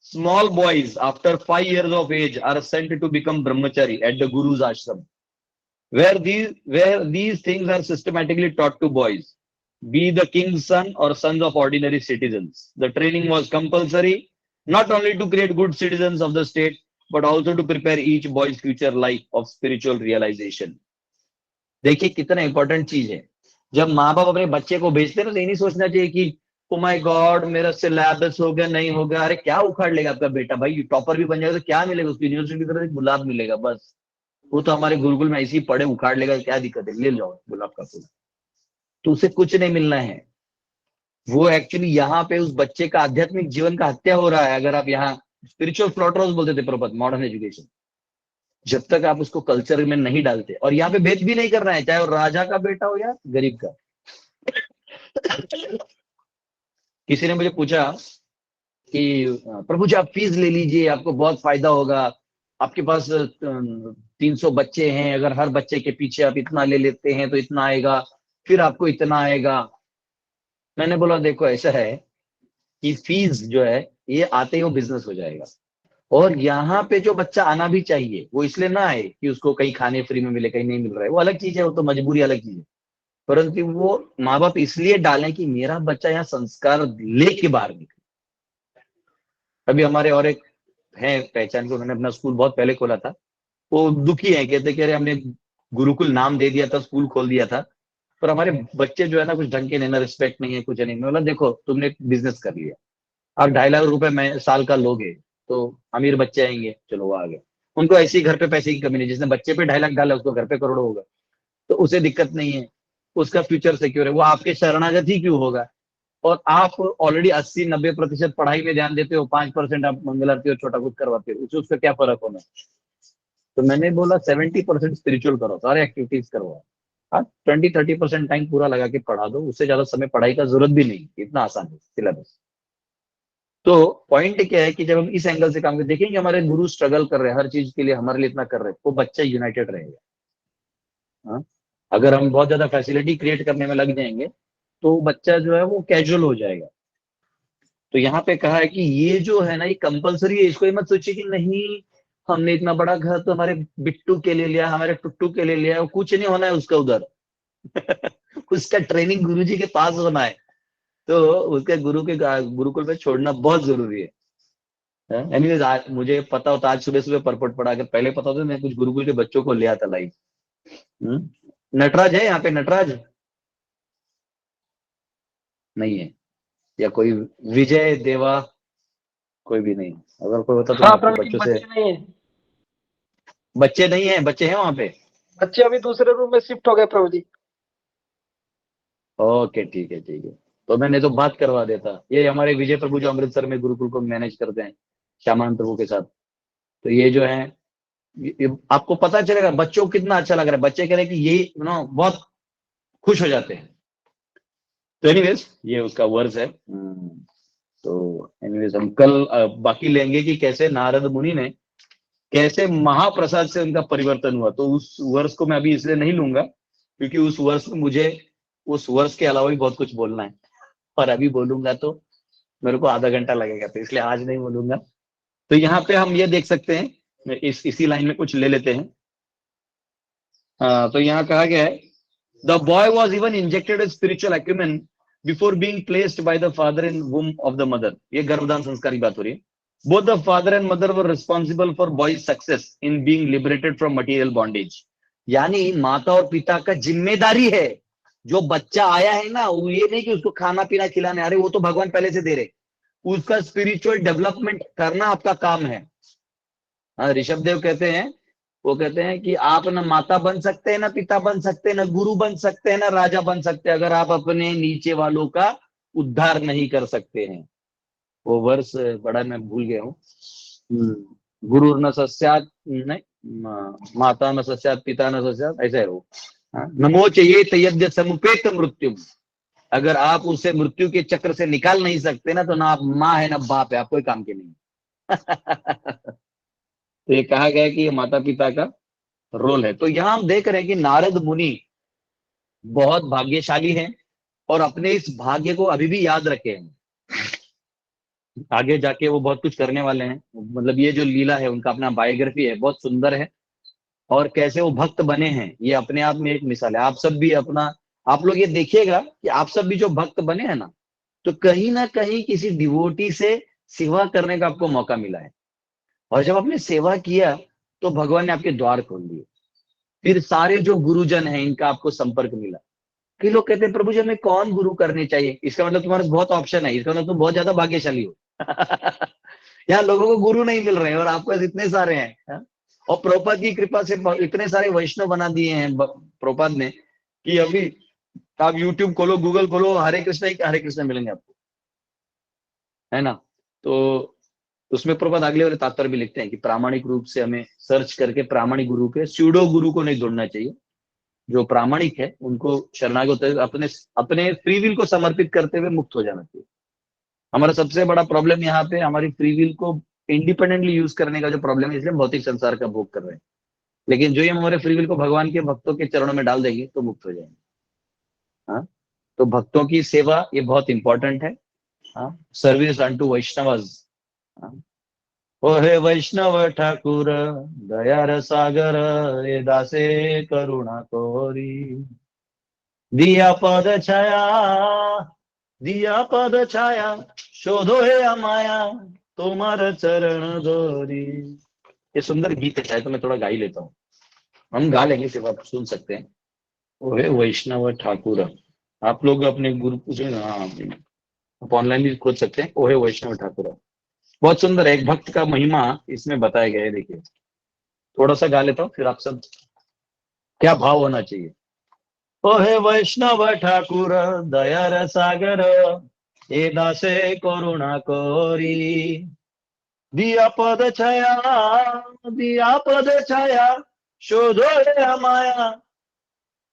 small boys after 5 years of age are sent to become brahmachari at the guru's ashram, where these things are systematically taught to boys, be the king's son or sons of ordinary citizens. The training was compulsory not only to create good citizens of the state but also to prepare each boy's future life of spiritual realization. देखिए कितना important चीज है। जब माँ बाप अपने बच्चे को भेजते हैं ना तो ये नहीं सोचना चाहिए कि ओ माय गॉड मेरा सिलेबस हो गया नहीं होगा, अरे क्या उखाड़ लेगा आपका बेटा, भाई टॉपर भी बन जाएगा तो क्या मिलेगा उसको, यूनिवर्सिटी की तरफ गुलाब मिलेगा बस। वो तो हमारे गुरुकुल में ऐसे ही पढ़े, उखाड़ लेगा, क्या दिक्कत है, ले जाओ गुलाब का फूल। तो उसे कुछ नहीं मिलना है। वो एक्चुअली यहाँ पे उस बच्चे का आध्यात्मिक जीवन का हत्या हो रहा है। अगर आप यहाँ स्पिरिचुअल स्लॉटर हाउस बोलते थे प्रभुपाद, मॉडर्न एजुकेशन, जब तक आप उसको कल्चर में नहीं डालते, और यहाँ पे भेद भी नहीं करना है चाहे वो राजा का बेटा हो या गरीब का। किसी ने मुझे पूछा कि प्रभु जी आप फीस ले लीजिए, आपको बहुत फायदा होगा, आपके पास 300 बच्चे हैं, अगर हर बच्चे के पीछे आप इतना ले लेते हैं तो इतना आएगा, फिर आपको इतना आएगा। मैंने बोला देखो ऐसा है कि फीस जो है ये आते ही वो बिजनेस हो जाएगा। और यहाँ पे जो बच्चा आना भी चाहिए वो इसलिए ना आए कि उसको कहीं खाने फ्री में मिले, कहीं नहीं मिल रहा है, वो अलग चीज है, वो तो मजबूरी अलग चीज है। परंतु वो माँ बाप इसलिए डालें कि मेरा बच्चा यहाँ संस्कार लेके बाहर निकले। अभी हमारे और एक है पहचान के, उन्होंने अपना स्कूल बहुत पहले खोला था, वो दुखी है, कहते कह रहे हमने गुरुकुल नाम दे दिया था, स्कूल खोल दिया था, पर हमारे बच्चे जो है ना कुछ ढंग के नहीं, ना रिस्पेक्ट नहीं है, कुछ नहीं। मैं बोला देखो तुमने बिजनेस कर लिया, आप 2.5 लाख रुपए में साल का लोगे तो अमीर बच्चे आएंगे, चलो वो आ गए। उनको ऐसे ही घर पे पैसे की कमी नहीं, जिसने बच्चे पे 2.5 लाख डाला उसको घर पे करोड़ों होगा, तो उसे दिक्कत नहीं है, उसका फ्यूचर सिक्योर है, वो आपके शरणागत ही क्यों होगा। और आप ऑलरेडी 80-90% पढ़ाई में ध्यान देते हो, 5% आप मंगल आरती और छोटा कुछ करवाते हो, उसका क्या फर्क होना। तो मैंने बोला 70% स्पिरिचुअल करो, सारे एक्टिविटीज करवाओ। हाँ, 20-30% टाइम पूरा लगा के पढ़ा दो, उससे ज्यादा समय पढ़ाई का जरूरत भी नहीं, इतना आसान है सिलेबस। तो पॉइंट क्या है कि जब हम इस एंगल से काम करते देखेंगे, हमारे गुरु स्ट्रगल कर रहे हैं हर चीज के लिए, हमारे लिए इतना कर रहे हैं, वो बच्चा यूनाइटेड रहेगा। हाँ? अगर हम बहुत ज्यादा फैसिलिटी क्रिएट करने में लग जाएंगे तो बच्चा जो है वो कैजुअल हो जाएगा। तो यहाँ पे कहा है कि ये जो है ना, ये कंपलसरी है, इसको ये मत सोचिए कि नहीं हमने इतना बड़ा घर तो हमारे बिट्टू के लिए लिया, हमारे टुट्टू के लिए लिया, कुछ नहीं होना है उसका उधर। उसका ट्रेनिंग गुरुजी के पास होना है, तो उसके गुरु के गुरुकुल में छोड़ना बहुत जरूरी है। एनीवेज, आज मुझे पता होता, आज सुबह सुबह परपट पड़ा, अगर पहले पता होता मैं कुछ गुरुकुल के बच्चों को ले आता लाइव। नटराज है यहाँ पे, नटराज नहीं है, या कोई विजय देवा, कोई भी नहीं। अगर कोई होता तो मैं हाँ आपके प्रभु जी, बच्चों से। बच्चे नहीं है। बच्चे नहीं है, बच्चे हैं वहां पे। बच्चे अभी दूसरे रूम में शिफ्ट हो गए प्रभु जी। ओके, ठीक है ठीक है। तो मैंने तो बात करवा देता, ये हमारे विजय प्रभु जो अमृतसर में गुरुकुल को मैनेज करते हैं श्यामान प्रभु के साथ। तो ये जो है, आपको पता चलेगा बच्चों को कितना अच्छा लग रहा है, बच्चे कह रहे हैं कि ये बहुत खुश हो जाते हैं। तो एनीवेज, ये उसका वर्स है। तो एनीवेज हम कल बाकी लेंगे कि कैसे नारद मुनि ने, कैसे महाप्रसाद से उनका परिवर्तन हुआ। तो उस वर्ष को मैं अभी इसलिए नहीं लूंगा क्योंकि उस वर्ष में मुझे उस वर्ष के अलावा भी बहुत कुछ बोलना है, और अभी बोलूंगा तो मेरे को आधा घंटा लगेगा, तो इसलिए आज नहीं बोलूंगा। तो यहाँ पे हम ये देख सकते हैं, इसी लाइन में कुछ ले लेते हैं। तो यहाँ कहा गया है, the boy was even injected spiritual acumen before being placed by the father in वूम of the mother. ये गर्भधान संस्कार की बात हो रही है। Both the father and mother were responsible for boys success in being liberated from material bondage. यानी माता और पिता का जिम्मेदारी है, जो बच्चा आया है ना, वो ये नहीं कि उसको खाना पीना खिलाने, अरे वो तो भगवान पहले से दे रहे, उसका स्पिरिचुअल डेवलपमेंट करना आपका काम है। ऋषभ देव कहते हैं, वो कहते हैं कि आप ना माता बन सकते हैं, ना पिता बन सकते हैं, ना गुरु बन सकते हैं, ना राजा बन सकते हैं, अगर आप अपने नीचे वालों का उद्धार नहीं कर सकते हैं। वो वर्ष बड़ा मैं भूल गया हूँ। गुरु न सस्यात, नहीं, माता न सस्यात पिता न सस्यात, ऐसा है वो। नमो चाहिए तयद्य समुपेत मृत्यु। अगर आप उसे मृत्यु के चक्र से निकाल नहीं सकते ना, तो ना आप माँ है ना बाप है, आप कोई काम के नहीं। तो ये कहा गया है कि ये माता पिता का रोल है। तो यहाँ हम देख रहे हैं कि नारद मुनि बहुत भाग्यशाली हैं और अपने इस भाग्य को अभी भी याद रखे हैं। आगे जाके वो बहुत कुछ करने वाले हैं, मतलब ये जो लीला है उनका अपना बायोग्राफी है, बहुत सुंदर है। और कैसे वो भक्त बने हैं, ये अपने आप में एक मिसाल है। आप सब भी अपना, आप लोग ये देखिएगा कि आप सब भी जो भक्त बने हैं ना, तो कहीं ना कहीं किसी डिवोटी से सेवा करने का आपको मौका मिला है। और जब आपने सेवा किया तो भगवान ने आपके द्वार खोल दिए। फिर सारे जो गुरुजन हैं इनका आपको संपर्क मिला। कई लोग कहते हैं प्रभु जी हमें कौन गुरु करने चाहिए, इसका मतलब तुम्हारे बहुत ऑप्शन है, इसका मतलब तुम बहुत ज्यादा भाग्यशाली हो। यहाँ लोगों को गुरु नहीं मिल रहे हैं और आपके पास इतने सारे हैं, हाँ? और प्रभुपाद की कृपा से इतने सारे वैष्णव बना दिए हैं प्रभुपाद ने, कि अभी आप यूट्यूब खोलो, गूगल खोलो, हरे कृष्ण मिलेंगे आपको, है ना। तो उसमें प्रभुपाद अगले वाले तात्पर्य भी लिखते हैं कि प्रामाणिक रूप से हमें सर्च करके प्रामाणिक गुरु के, स्यूडो गुरु को नहीं ढूंढना चाहिए। जो प्रामाणिक है उनको शरणागत अपने अपने फ्री विल को समर्पित करते हुए मुक्त हो जाना चाहिए। हमारा सबसे बड़ा प्रॉब्लम यहाँ पे हमारी फ्री विल को इंडिपेंडेंटली यूज करने का जो प्रॉब्लम है, इसलिए हम भौतिक संसार का भोग कर रहे हैं। लेकिन जो ही हम हमारे फ्री विल को भगवान के भक्तों के चरणों में डाल देंगे तो मुक्त हो जाएंगे। हाँ, तो भक्तों की सेवा ये बहुत इंपॉर्टेंट है। हाँ, सर्विस अनटू वैष्णवस। ओ हे वैष्णव ठाकुर दयार सागर, ये दासे करुणा कोरी, दिया पद छाया, दिया पद छाया, शोधो हे अमाया, तुम्हार चरण धोरी। ये सुंदर गीत है, चाहे तो मैं थोड़ा गा ही लेता हूँ। हम गा लेंगे, सिर्फ आप सुन सकते हैं। ओ हे वैष्णव ठाकुर। आप लोग अपने गुरु पूजे, हाँ, आप ऑनलाइन भी खोज सकते हैं, ओ हे वैष्णव ठाकुर। बहुत सुंदर है, एक भक्त का महिमा इसमें बताया गया है। देखिए थोड़ा सा गा लेता हूँ, फिर आप सब क्या भाव होना चाहिए। ओ हे वैष्णव ठाकुर दयार सागर, हे दासे करुणा कोरी, दिया पद छाया शोधो हे माया,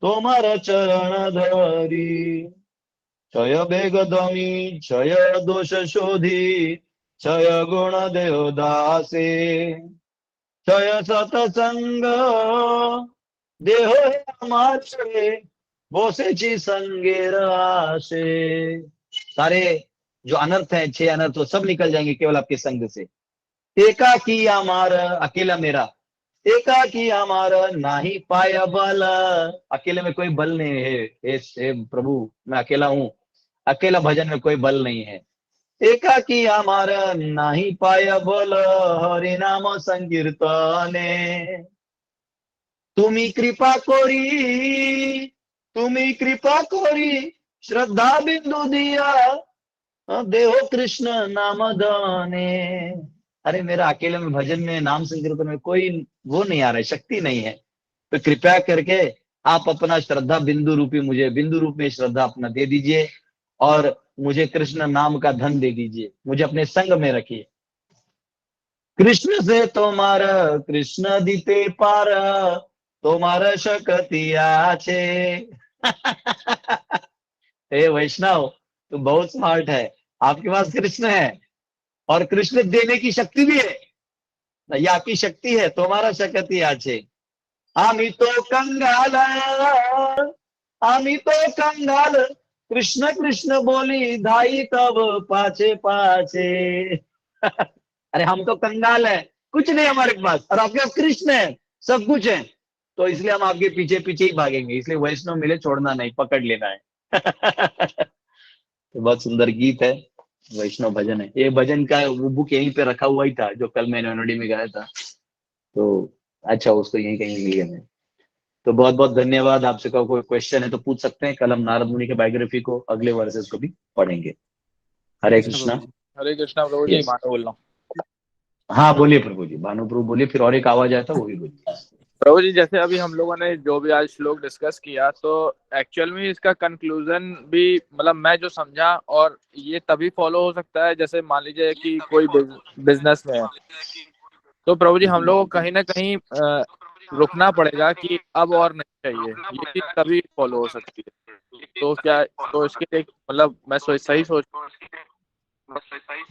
तोमार चरण धरी। क्षय बेग दमी क्षय दोष शोधी, क्षय गुण देव दासे, क्षय सतसंग देहो हे हमारे, बोसेची संगेर आशे। सारे जो अनर्थ हैं, 6 अनर्थ, वो सब निकल जाएंगे केवल आपके संग से। एकाकी अमार, अकेला मेरा, एकाकी अमार नाही पाय बल, अकेले में कोई बल नहीं है। हे प्रभु मैं अकेला हूं, अकेला भजन में कोई बल नहीं है। एकाकी अमार नाही पाय बल, हरि नाम संकीर्तने, तुम्ही कृपा कोरी, तुम्ही कृपा कोरी, श्रद्धा बिंदु दिया, देहो कृष्ण नाम दाने। अरे मेरा अकेले में भजन में, नाम संकीर्तन में कोई वो नहीं आ रहा है, शक्ति नहीं है। तो कृपया करके आप अपना श्रद्धा बिंदु रूपी, मुझे बिंदु रूप में श्रद्धा अपना दे दीजिए, और मुझे कृष्ण नाम का धन दे दीजिए, मुझे अपने संग में रखिए। कृष्ण से तुम्हारा कृष्ण दीते पार, तुम्हारा शक्ति आछे। हे वैष्णव तू बहुत स्मार्ट है, आपके पास कृष्ण है और कृष्ण देने की शक्ति भी है, ये आपकी शक्ति है, तुम्हारा शक्ति आछे। आम्ही तो कंगाल, आम्ही तो कंगाल, कृष्ण कृष्ण बोली धाई तब पाछे पाछे। अरे हम तो कंगाल है, कुछ नहीं हमारे पास, और आपके पास कृष्ण है, सब कुछ है, तो इसलिए हम आपके पीछे पीछे ही भागेंगे। इसलिए वैष्णव मिले छोड़ना नहीं, पकड़ लेना है। तो बहुत सुंदर गीत है, वैष्णव भजन है। ये भजन का वो बुक यहीं पे रखा हुआ ही था जो कल मैंने एनओडी में गाया था, तो अच्छा उसको यहीं कहीं मिल गया मैं। तो बहुत बहुत धन्यवाद। आपसे का कोई क्वेश्चन है तो पूछ सकते हैं, कल हम नारद मुनि के बायोग्राफी को, अगले वर्सेस को भी पढ़ेंगे। हरे कृष्णा। हरे कृष्णा प्रभु जी, यस, मानो बोल रहा हूँ। हाँ बोलिए प्रभु जी, भानु प्रभु बोलिए, फिर और एक आवाज आया था वो भी बोलिए। प्रभु जी जैसे अभी हम लोगों ने जो भी आज श्लोक डिस्कस किया, तो एक्चुअल में इसका कंक्लूजन भी मतलब मैं जो समझा, और ये तभी फॉलो हो सकता है जैसे मान लीजिए कि कोई बिजनेस में है, तो प्रभु जी हम लोगों को कहीं ना कहीं रुकना पड़ेगा कि अब और नहीं चाहिए, ये चीज तभी फॉलो हो सकती है। तो क्या, तो इसके लिए मतलब मैं सही सोच।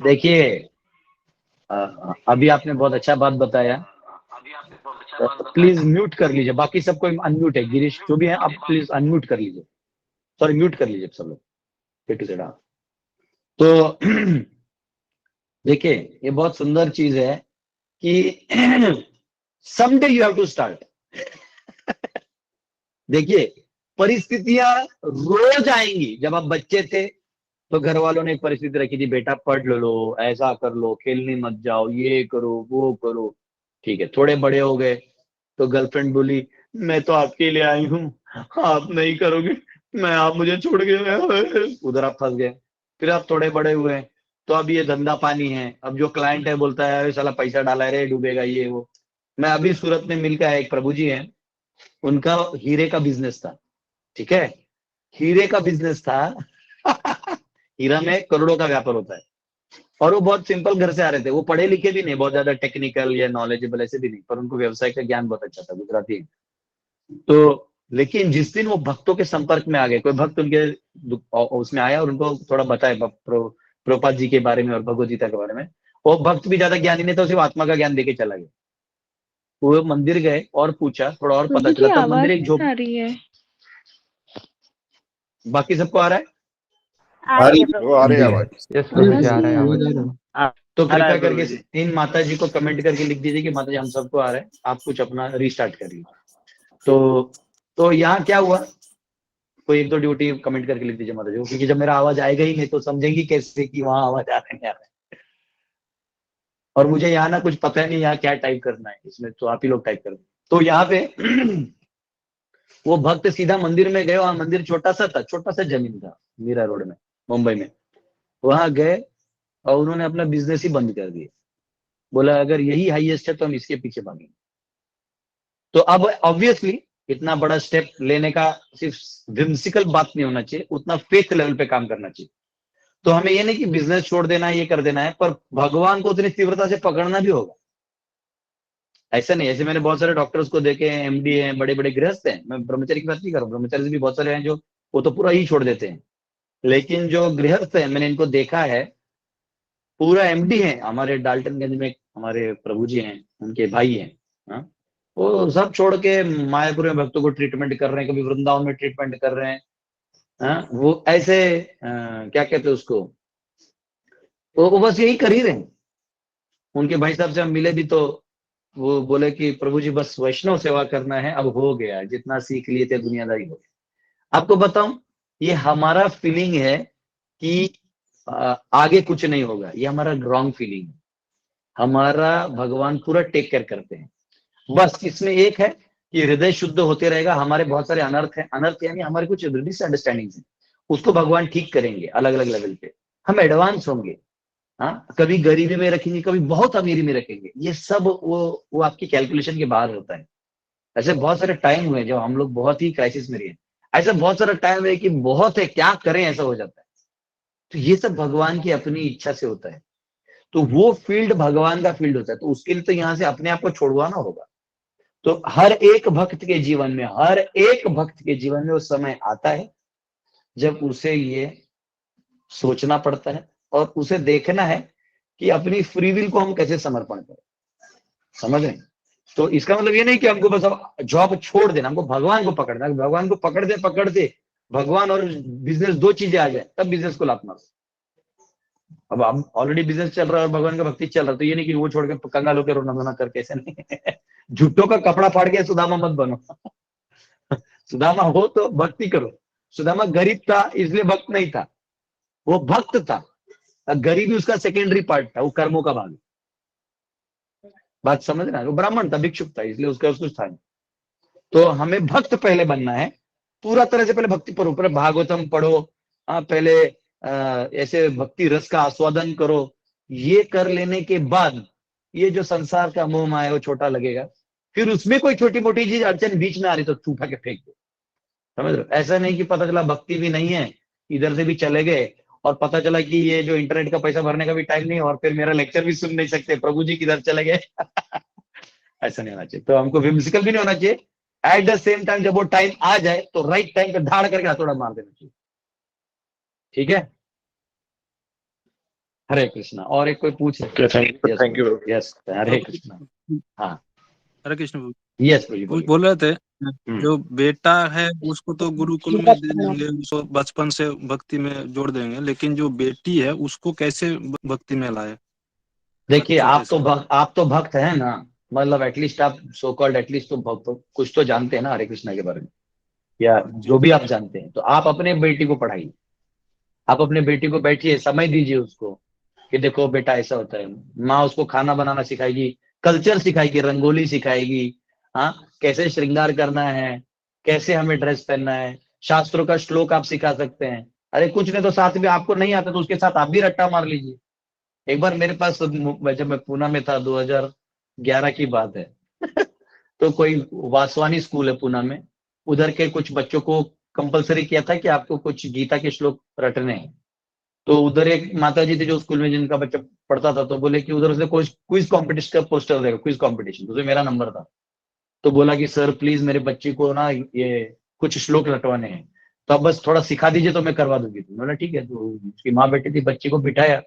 देखिए अभी आपने बहुत अच्छा बात बताया, प्लीज म्यूट कर लीजिए, बाकी सबको अनम्यूट है, गिरीश जो भी है आप प्लीज अनम्यूट कर लीजिए, सॉरी म्यूट कर लीजिए सब लोग, तो देखिए ये बहुत सुंदर चीज है कि someday you have to start. देखिए परिस्थितियां रोज आएंगी। जब आप बच्चे थे तो घर वालों ने एक परिस्थिति रखी थी, बेटा पढ़ लो, ऐसा कर लो, खेलने मत जाओ, ये करो वो करो, ठीक है। थोड़े बड़े हो गए तो गर्लफ्रेंड बोली मैं तो आपके लिए आई हूँ, आप नहीं करोगे, मैं आप मुझे छोड़ के, उधर आप फंस गए। फिर आप थोड़े बड़े हुए तो अब ये धंधा पानी है, अब जो क्लाइंट है बोलता है अरे साला पैसा डाला है रे, डूबेगा ये वो। मैं अभी सूरत में मिल के आया, एक प्रभु जी है, उनका हीरे का बिजनेस था, ठीक है, हीरे का बिजनेस था। हीरा में करोड़ों का व्यापार होता है, और वो बहुत सिंपल घर से आ रहे थे, वो पढ़े लिखे भी नहीं, बहुत ज्यादा टेक्निकल या नॉलेजेबल ऐसे भी नहीं, पर उनको व्यवसाय का ज्ञान बहुत अच्छा था, गुजराती। तो लेकिन जिस दिन वो भक्तों के संपर्क में आ गए, कोई भक्त उनके उसमें आया और उनको थोड़ा बताया प्रभुपाद जी के बारे में और भगवद गीता के बारे में, वो भक्त भी ज्यादा ज्ञानी नहीं था, सिर्फ आत्मा का ज्ञान देके चला गया। वो मंदिर गए और पूछा, थोड़ा और पता चला, तब मंदिर एक झोप, आ रही है, बाकी सबको आ रहा है, आ रही है प्रभु। आ रही है आवाज। यस प्रभु जी आ रहा है आवाज। तो कृपया करके इन माता जी को कमेंट करके लिख दीजिए कि माता जी हम सबको आ रहे हैं, आप कुछ अपना रीस्टार्ट करिए। तो यहाँ क्या हुआ, कोई एक दो ड्यूटी कमेंट करके लिख दीजिए माता जी को, क्योंकि जब मेरा आवाज आएगा ही नहीं तो समझेंगी कैसे कि वहां आवाज आ रहा है नहीं आ रहा है। और मुझे यहाँ ना कुछ पता है नहीं यहाँ क्या टाइप करना है, इसमें तो आप ही लोग टाइप कर दो। तो यहाँ पे वो भक्त सीधा मंदिर में गए, वहां मंदिर छोटा सा था, छोटा सा जमीन था मीरा रोड में, मुंबई में। वहां गए और उन्होंने अपना बिजनेस ही बंद कर दिया। बोला अगर यही हाईएस्ट है तो हम इसके पीछे भागेंगे। तो अब ऑब्वियसली इतना बड़ा स्टेप लेने का सिर्फ विम्सिकल बात नहीं होना चाहिए, उतना फेथ लेवल पे काम करना चाहिए। तो हमें ये नहीं कि बिजनेस छोड़ देना है, ये कर देना है, पर भगवान को उतनी तीव्रता से पकड़ना भी होगा। ऐसा नहीं, ऐसे मैंने बहुत सारे डॉक्टर्स को देखे हैं, एमडी हैं, बड़े बड़े गृहस्थ हैं, मैं ब्रह्मचर्य की बात नहीं कर रहा हूँ, ब्रह्मचर्य से भी बहुत सारे हैं जो वो तो पूरा ही छोड़ देते हैं, लेकिन जो गृहस्थ है मैंने इनको देखा है, पूरा एमडी है। हमारे डाल्टनगंज में हमारे प्रभु जी हैं, उनके भाई हैं, हाँ? वो सब छोड़ के मायापुर में भक्तों को ट्रीटमेंट कर रहे हैं, कभी वृंदावन में ट्रीटमेंट कर रहे हैं, हाँ? वो ऐसे क्या कहते हैं उसको, वो बस यही कर ही रहे हैं। उनके भाई साहब से हम मिले भी तो वो बोले कि प्रभु जी बस वैष्णव सेवा करना है, अब हो गया, जितना सीख लिए थे दुनियादारी हो गया। आपको बताऊं, ये हमारा फीलिंग है कि आगे कुछ नहीं होगा, ये हमारा रॉन्ग फीलिंग है। हमारा भगवान पूरा टेक केयर करते हैं। बस इसमें एक है कि हृदय शुद्ध होते रहेगा। हमारे बहुत सारे अनर्थ हैं, अनर्थ यानी हमारे कुछ मिसअंडरस्टैंडिंग है, उसको भगवान ठीक करेंगे अलग अलग लेवल पे। हम एडवांस होंगे, हाँ, कभी गरीबी में रखेंगे, कभी बहुत अमीरी में रखेंगे, ये सब वो आपकी कैलकुलेशन के बाहर होता है। ऐसे बहुत सारे टाइम हुए जब हम लोग बहुत ही क्राइसिस में रहे, ऐसा बहुत सारा टाइम है कि बहुत है, क्या करें, ऐसा हो जाता है। तो ये सब भगवान की अपनी इच्छा से होता है। तो वो फील्ड भगवान का फील्ड होता है, तो उसके लिए तो यहाँ से अपने आप को छोड़वाना होगा। तो हर एक भक्त के जीवन में, हर एक भक्त के जीवन में वो समय आता है जब उसे ये सोचना पड़ता है और उसे देखना है कि अपनी फ्री विल को हम कैसे समर्पण करें। समझ रहे हैं? तो इसका मतलब ये नहीं कि हमको बस अब जॉब छोड़ देना, हमको भगवान को पकड़ना है। भगवान को पकड़ दे भगवान और बिजनेस दो चीजें आ जाए तब बिजनेस को लात मारो। अब आप ऑलरेडी बिजनेस चल रहा है और भगवान का भक्ति चल रहा है, तो ये नहीं कि वो छोड़ के कंगाल होकर रोना धोना करके, ऐसे नहीं। झूठों का कपड़ा फाड़ के सुदामा मत बनो। सुदामा हो तो भक्ति करो। सुदामा गरीब था इसलिए भक्त नहीं था, वो भक्त था। गरीबी उसका सेकेंडरी पार्ट था, वो कर्मों का भाग। बात समझ रहा है? वो ब्राह्मण था, भिक्षुक था, इसलिए उसका कुछ था नहीं। तो हमें भक्त पहले बनना है, पूरा तरह से पहले भक्ति पर ऊपर भागवतम पढ़ो, पहले ऐसे भक्ति रस का आस्वादन करो। ये कर लेने के बाद ये जो संसार का मोह माया वो छोटा लगेगा। फिर उसमें कोई छोटी मोटी चीज अड़चन बीच में आ रही तो उठा के फेंक दो। समझ रहे हो? ऐसा नहीं कि पता चला भक्ति भी नहीं है, इधर से भी चले गए और पता चला कि ये जो इंटरनेट का पैसा भरने का भी टाइम नहीं, और फिर मेरा लेक्चर भी सुन नहीं सकते, प्रभु जी किधर चले गए। ऐसा नहीं होना चाहिए। तो हमको विम्सिकल भी नहीं होना चाहिए। एट द सेम टाइम जब वो टाइम आ जाए तो राइट टाइम पे धाड़ करके हथौड़ा मार देना चाहिए। ठीक है? हरे कृष्णा। और एक कोई पूछ रहे? Thank you. यस, हरे कृष्णा। हाँ, हरे कृष्ण। यस प्रभु कुछ बोल रहे थे, जो बेटा है उसको तो गुरुकुल में दे देंगे, उसको बचपन से भक्ति में जोड़ देंगे, लेकिन जो बेटी है उसको कैसे भक्ति में लाए? देखिए, आप तो भक्त हैं ना, मतलब एटलीस्ट आप सो कॉल्ड एटलीस्ट तो कुछ तो जानते हैं ना हरे कृष्णा के बारे में, या जो भी आप जानते हैं। तो आप अपने बेटी को पढ़ाइए, आप अपने बेटी को बैठिए, समय दीजिए उसको कि देखो बेटा ऐसा होता है। माँ उसको खाना बनाना सिखाएगी, कल्चर सिखाएगी, रंगोली सिखाएगी, हाँ, कैसे श्रृंगार करना है, कैसे हमें ड्रेस पहनना है, शास्त्रों का श्लोक आप सिखा सकते हैं। अरे कुछ नहीं तो साथ में आपको नहीं आता तो उसके साथ आप भी रट्टा मार लीजिए। एक बार मेरे पास जब मैं पूना में था, 2011 की बात है। तो कोई वासवानी स्कूल है पूना में, उधर के कुछ बच्चों को कंपलसरी किया था कि आपको कुछ गीता के श्लोक रटने हैं। तो उधर एक माता जी थे जो स्कूल में जिनका बच्चा पढ़ता था, तो बोले कि उधर उसने क्विज कॉम्पिटिशन का पोस्टर देगा, क्विज कॉम्पिटिशन, तो मेरा नंबर था। तो बोला कि सर प्लीज मेरे बच्चे को ना ये कुछ श्लोक रटवाने हैं, तो आप बस थोड़ा सिखा दीजिए तो मैं करवा दूंगी। तो बोला ठीक है। तो उसकी माँ बेटी थी, बच्ची को बिठाया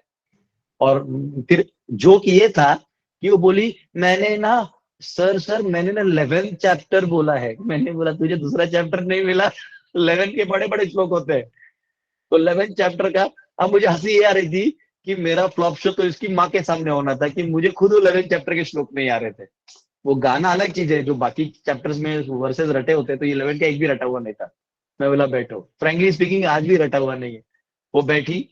और फिर जोक ये था कि वो बोली मैंने ना सर मैंने ना 11th चैप्टर बोला है। मैंने बोला तुझे दूसरा चैप्टर नहीं मिला, 11 के बड़े बड़े श्लोक होते हैं। तो 11th चैप्टर का, अब मुझे हंसी ये आ रही थी कि मेरा फ्लॉप शो तो इसकी माँ के सामने होना था कि मुझे खुद 11th चैप्टर के श्लोक नहीं आ रहे थे। वो गाना अलग चीज है, जो बाकी चैप्टर्स में वर्सेस रटे होते, तो 11 का एक भी रटा हुआ नहीं था। मैं बोला बैठो, फ्रेंकली स्पीकिंग आज भी रटा हुआ नहीं है। वो बैठी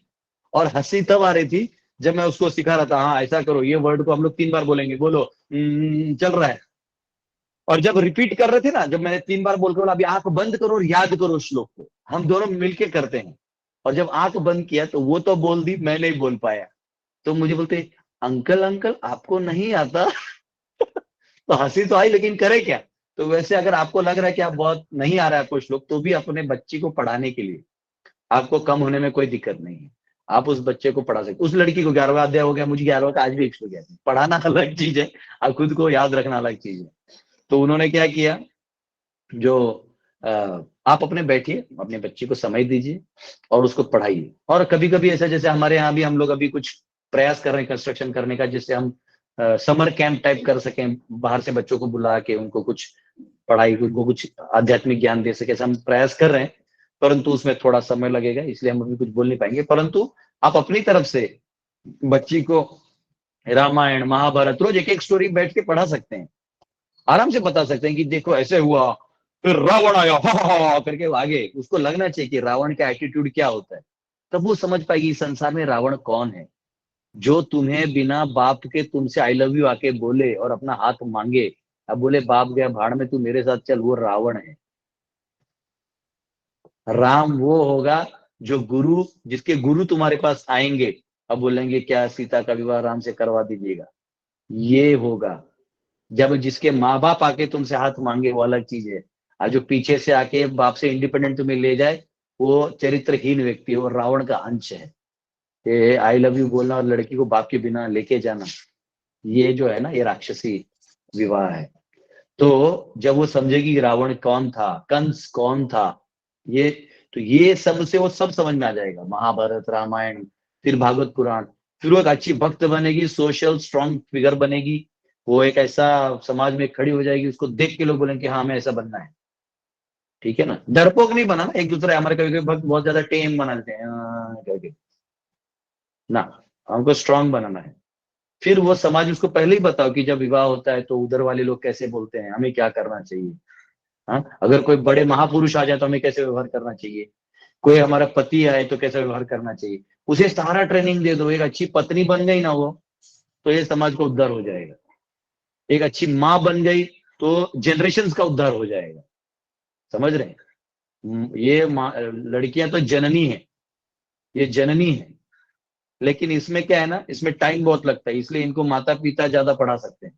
और हंसी तब आ रही थी जब मैं उसको सिखा रहा था, हाँ ऐसा करो, ये वर्ड को हम लोग 3 बार बोलेंगे, बोलो चल रहा है। और जब रिपीट कर रहे थे ना, जब मैंने 3 बार बोल के बोला अभी आंख बंद करो और याद करो श्लोक को, हम दोनों मिलके करते हैं। और जब आंख बंद किया तो वो तो बोल दी, मैं नहीं बोल पाया। तो मुझे बोलते अंकल अंकल आपको नहीं आता तो हंसी तो आई, लेकिन करे क्या। तो वैसे अगर आपको लग रहा है कि आप बहुत नहीं आ रहा है आपको श्लोक, तो भी अपने बच्ची को पढ़ाने के लिए आपको कम होने में कोई दिक्कत नहीं है, आप उस बच्चे को पढ़ा सकते। उस लड़की को 11वां अध्याय हो गया, मुझे 11वां का आज भी 100 गया, पढ़ाना अलग चीज है और खुद को याद रखना अलग चीज है। तो उन्होंने क्या किया, जो आप अपने बैठिए, अपने बच्ची को समय दीजिए और उसको पढ़ाइए। और कभी कभी ऐसा, जैसे हमारे यहाँ भी हम लोग अभी कुछ प्रयास कर रहे हैं कंस्ट्रक्शन करने का, जिससे हम समर कैंप टाइप कर सकें, बाहर से बच्चों को बुला के उनको कुछ पढ़ाई, उनको कुछ आध्यात्मिक ज्ञान दे सके, ऐसा हम प्रयास कर रहे हैं। परंतु उसमें थोड़ा समय लगेगा, इसलिए हम अभी कुछ बोल नहीं पाएंगे। परंतु आप अपनी तरफ से बच्ची को रामायण महाभारत रोज एक एक स्टोरी बैठ के पढ़ा सकते हैं, आराम से बता सकते हैं कि देखो ऐसे हुआ, फिर रावण आया हा करके आगे उसको लगना चाहिए कि रावण का एटीट्यूड क्या होता है। तब वो समझ पाएगी इस संसार में रावण कौन है, जो तुम्हें बिना बाप के तुमसे आई लव यू आके बोले और अपना हाथ मांगे, अब बोले बाप गया भाड़ में तू मेरे साथ चल, वो रावण है। राम वो होगा जो गुरु, जिसके गुरु तुम्हारे पास आएंगे, अब बोलेंगे क्या सीता का विवाह राम से करवा दीजिएगा, ये होगा। जब जिसके माँ बाप आके तुमसे हाथ मांगे वो अलग चीज है, और जो पीछे से आके बाप से इंडिपेंडेंट तुम्हें ले जाए वो चरित्रहीन व्यक्ति है, वो रावण का अंश है। ये आई लव यू बोलना और लड़की को बाप के बिना लेके जाना, ये जो है ना, ये राक्षसी विवाह है। तो जब वो समझेगी कि रावण कौन था, कंस कौन था, ये तो ये सब से वो सब समझ में आ जाएगा, महाभारत रामायण फिर भागवत पुराण। फिर वो एक अच्छी भक्त बनेगी, सोशल स्ट्रॉन्ग फिगर बनेगी, वो एक ऐसा समाज में खड़ी हो जाएगी, उसको देख के लोग बोलेंगे हाँ हमें ऐसा बनना है। ठीक है ना, डरपोक नहीं बनाना एक दूसरे, हमारे कभी कभी भक्त बहुत ज्यादा टेम बना लेते हैं करके ना, हमको स्ट्रांग बनाना है। फिर वो समाज उसको पहले ही बताओ कि जब विवाह होता है तो उधर वाले लोग कैसे बोलते हैं, हमें क्या करना चाहिए। हाँ, अगर कोई बड़े महापुरुष आ जाए तो हमें कैसे व्यवहार करना चाहिए, कोई हमारा पति आए तो कैसे व्यवहार करना चाहिए, उसे सारा ट्रेनिंग दे दो। एक अच्छी पत्नी बन गई ना वो, तो ये समाज का उद्धार हो जाएगा। एक अच्छी माँ बन गई तो जनरेशन का उद्धार हो जाएगा। समझ रहे हैं, ये लड़कियां तो जननी है, ये जननी है, लेकिन इसमें क्या है ना, इसमें टाइम बहुत लगता है, इसलिए इनको माता पिता ज्यादा पढ़ा सकते हैं।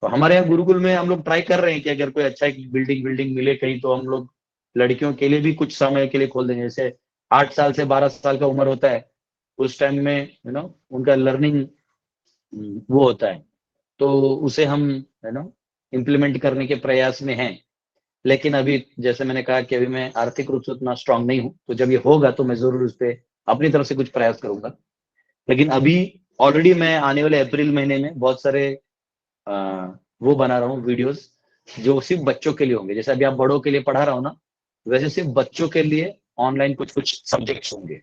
तो हमारे यहाँ गुरुकुल में हम लोग ट्राई कर रहे हैं कि अगर कोई अच्छा एक बिल्डिंग मिले कहीं, तो हम लोग लड़कियों के लिए भी कुछ समय के लिए खोल देंगे। जैसे 8 साल से 12 साल का उम्र होता है, उस टाइम में उनका लर्निंग वो होता है, तो उसे हम इम्प्लीमेंट करने के प्रयास में हैं। लेकिन अभी जैसे मैंने कहा कि अभी मैं आर्थिक रूप से उतना स्ट्रांग नहीं हूँ, तो जब ये होगा तो मैं जरूर उस पर अपनी तरफ से कुछ प्रयास करूंगा। लेकिन अभी ऑलरेडी मैं आने वाले अप्रैल महीने में बहुत सारे वो बना रहा हूँ वीडियोस, जो सिर्फ बच्चों के लिए होंगे। जैसे अभी आप बड़ों के लिए पढ़ा रहा हूँ ना, वैसे सिर्फ बच्चों के लिए ऑनलाइन कुछ कुछ सब्जेक्ट्स होंगे,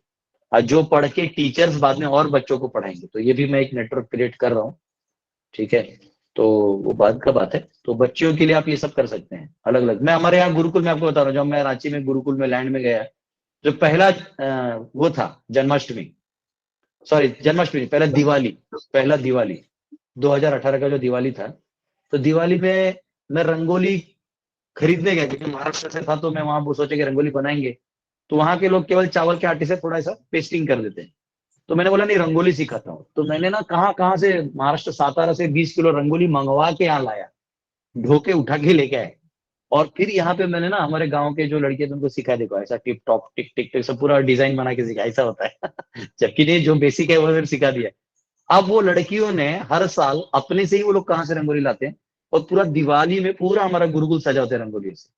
और जो पढ़ के टीचर्स बाद में और बच्चों को पढ़ाएंगे। तो ये भी मैं एक नेटवर्क क्रिएट कर रहा हूँ। ठीक है, तो वो बाद का बात है। तो बच्चों के लिए आप ये सब कर सकते हैं अलग अलग। मैं हमारे यहाँ गुरुकुल में आपको बता रहा हूँ, जब मैं रांची में गुरुकुल में लैंड में गया, जो पहला वो था जन्माष्टमी, पहला दिवाली 2018 का जो दिवाली था, तो दिवाली में मैं रंगोली खरीदने गया, क्योंकि महाराष्ट्र से था, तो मैं वहां सोचा कि रंगोली बनाएंगे। तो वहां के लोग केवल चावल के आटे से थोड़ा सा पेस्टिंग कर देते हैं, तो मैंने बोला नहीं रंगोली सिखाता हूँ। तो मैंने ना कहाँ से महाराष्ट्र सातारा से 20 किलो रंगोली मंगवा के यहाँ लाया, ढोके उठा के लेके आए, और फिर यहाँ पे मैंने ना हमारे गांव के जो लड़के थे उनको सिखाया, देखो ऐसा टिप टॉप टिक टिक टिक सब पूरा डिजाइन बना के सिखाया, ऐसा होता है जबकि नहीं, जो बेसिक है वो मैंने सिखा दिया। अब वो लड़कियों ने हर साल अपने से ही, वो लोग कहाँ से रंगोली लाते हैं, और पूरा दिवाली में पूरा हमारा गुरुकुल सजा होता है रंगोली से।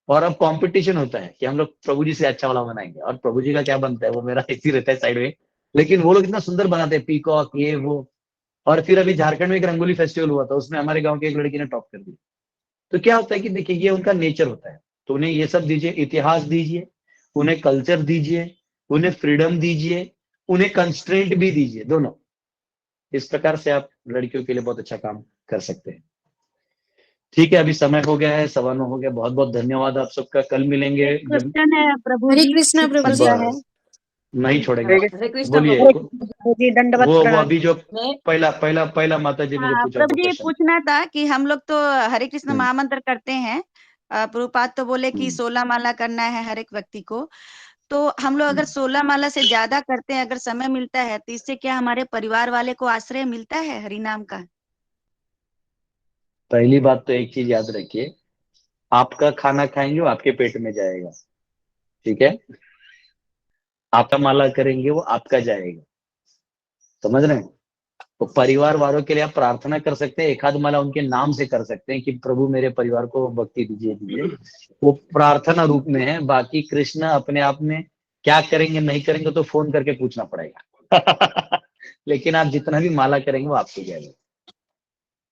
और अब कंपटीशन होता है कि हम लोग प्रभु जी से अच्छा वाला बनाएंगे, और प्रभु जी का क्या बनता है, वो मेरा ऐसी रहता है साइड में, लेकिन वो लोग इतना सुंदर बनाते हैं, पीकॉक ये वो। और फिर अभी झारखंड में एक रंगोली फेस्टिवल हुआ था, उसमें हमारे गांव की एक लड़की ने टॉप कर दिया। तो क्या होता है कि देखिए ये उनका नेचर होता है। तो उन्हें ये सब दीजिए, इतिहास दीजिए, उन्हें कल्चर दीजिए, उन्हें फ्रीडम दीजिए, उन्हें कंस्ट्रेंट भी दीजिए, दोनों। इस प्रकार से आप लड़कियों के लिए बहुत अच्छा काम कर सकते हैं। ठीक है, अभी समय हो गया है, 9:15 हो गया। बहुत बहुत धन्यवाद आप सबका, कल मिलेंगे। क्वेश्चन है प्रभु हरे जी, कृष्णा प्रभु जी। है। नहीं छोड़ेंगे, हरे कृष्णा बोलिए। प्रभु जी दंडवत वो प्रणाम। अभी जो पहला माता जी ने जो पूछा प्रभु जी क्वेश्चन, पूछना था कि हम लोग तो हरे कृष्ण हम्म। महामंत्र करते हैं, प्रभुपाद तो बोले कि 16 माला करना है हर एक व्यक्ति को, तो हम लोग अगर 16 माला से ज्यादा करते हैं, अगर समय मिलता है, तो इससे क्या हमारे परिवार वाले को आश्रय मिलता है हरि नाम का? पहली बात तो एक चीज याद रखिए, आपका खाना खाएंगे वो आपके पेट में जाएगा, ठीक है। आपका माला करेंगे वो आपका जाएगा, समझ रहे हैं। तो परिवार वालों के लिए आप प्रार्थना कर सकते हैं, एक आध माला उनके नाम से कर सकते हैं कि प्रभु मेरे परिवार को भक्ति दीजिए, वो प्रार्थना रूप में है। बाकी कृष्ण अपने आप में क्या करेंगे नहीं करेंगे तो फोन करके पूछना पड़ेगा लेकिन आप जितना भी माला करेंगे वो आपको जाएगा,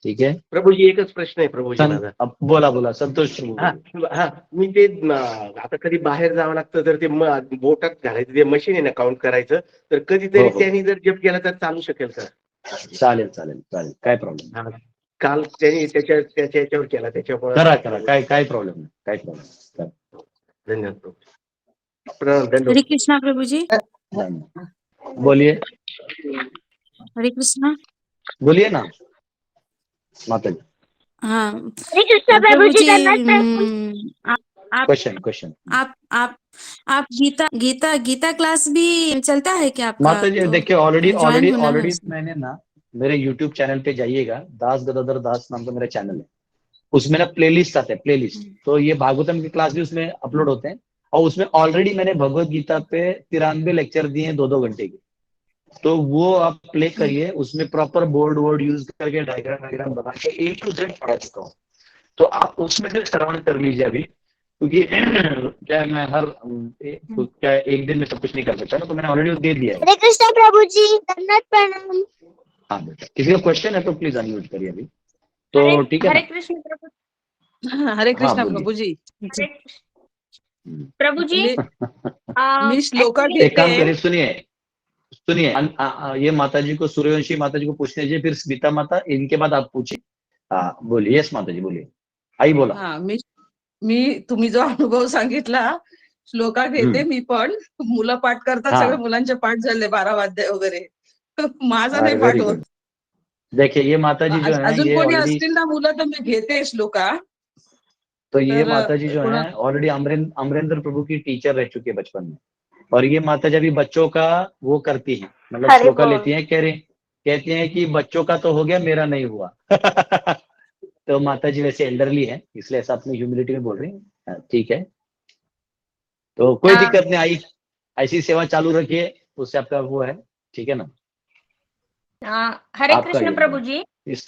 ठीक है। प्रभूजी एकच प्रश्न आहे प्रभूजी माझा. अब बोला संतोष प्रभू. हा मी ते आता कधी बाहेर जावं लागतं तर ते बोटात घालायचं ते मशीन आहे ना काउंट करायचं, तर कधीतरी हो. त्यांनी जर जप केला तर चालू शकेल का? चालेल काय प्रॉब्लेम. काल त्यांनी त्याच्या याच्यावर केला, त्याच्यामुळे करा काय प्रॉब्लेम नाही, काय प्रॉब्लेम. धन्यवाद प्रभू. प्रणाम, धन्यवाद. हरे कृष्णा प्रभु जी. बोलिए. हरे कृष्णा. बोलिए ना माता जी. हाँ हरे कृष्णा प्रभु जी, क्वेश्चन. आप गीता क्लास भी चलता है क्या आपका? माता जी तो देखिए, join होना है ऑलरेडी उसमें। मैंने ना मेरे YouTube चैनल पे जाइएगा, दास गदाधर दास नाम का मेरा चैनल है, उसमें ना प्लेलिस्ट आते हैं, प्लेलिस्ट. तो ये भागवतम की क्लास भी उसमें अपलोड होते हैं, और उसमें ऑलरेडी मैंने भगवत गीता पे 93 लेक्चर दिए हैं 2-2 घंटे के. तो वो आप प्ले करिए, उसमें प्रॉपर बोर्ड यूज करके डायग्राम बना के A to Z पढ़ा चुका हूँ. तो आप उसमें से श्रवण कर लीजिए अभी, क्योंकि क्या है, मैं क्या एक दिन में सब कुछ नहीं कर सकता ना, तो मैंने ऑलरेडी दे दिया है. हरे कृष्णा प्रभु जी, दंडवत प्रणाम. हाँ बेटा, किसी का क्वेश्चन है तो प्लीज अनम्यूट करिए अभी. तो ठीक है हरे ना. कृष्ण प्रभु. हरे हाँ, कृष्णा बोलिए. प्रभु जी. प्रभु जी, मी श्लोका actually- एक काम घेते. करिए, सुनिए ये माता जी को, सूर्यवंशी माता जी को पूछने दीजिए, फिर स्मिता माता, इनके बाद आप पूछिए. हाँ बोलिए. यस माता जी बोलिए. आई बोला. हा मी तुम्ही जो अनुभव सांगितला, श्लोका घेते मी पण. मुलं पाठ करतात, हा. सगळे मुलांचे पाठ झाले 12 वाद्य वगैरे. माझा अरे नाही पाठ वेरी होत. गुड. देखिए ये माता जी जो है अजून ये कोणी ऑलरेडी, असतील ना मुलं तर मी घेते श्लोका. तो ये तर माता जी जो है ऑलरेडी अमरेंद्र प्रभु की टीचर रह चुके हैं बचपन में. और ये माता जी अभी बच्चों का वो करती है, मतलब अरे श्लोका वाह. लेती है, कहती हैं कि बच्चों का तो हो गया, मेरा नहीं हुआ. तो माता जी वैसे एल्डरली है, इसलिए ऐसा अपनी ह्यूमिलिटी में बोल रही है. ठीक है, तो कोई दिक्कत नहीं आई, ऐसी सेवा चालू रखिए, उससे आपका वो है, ठीक है ना. हरे आपका कृष्ण ये प्रभु जी. इस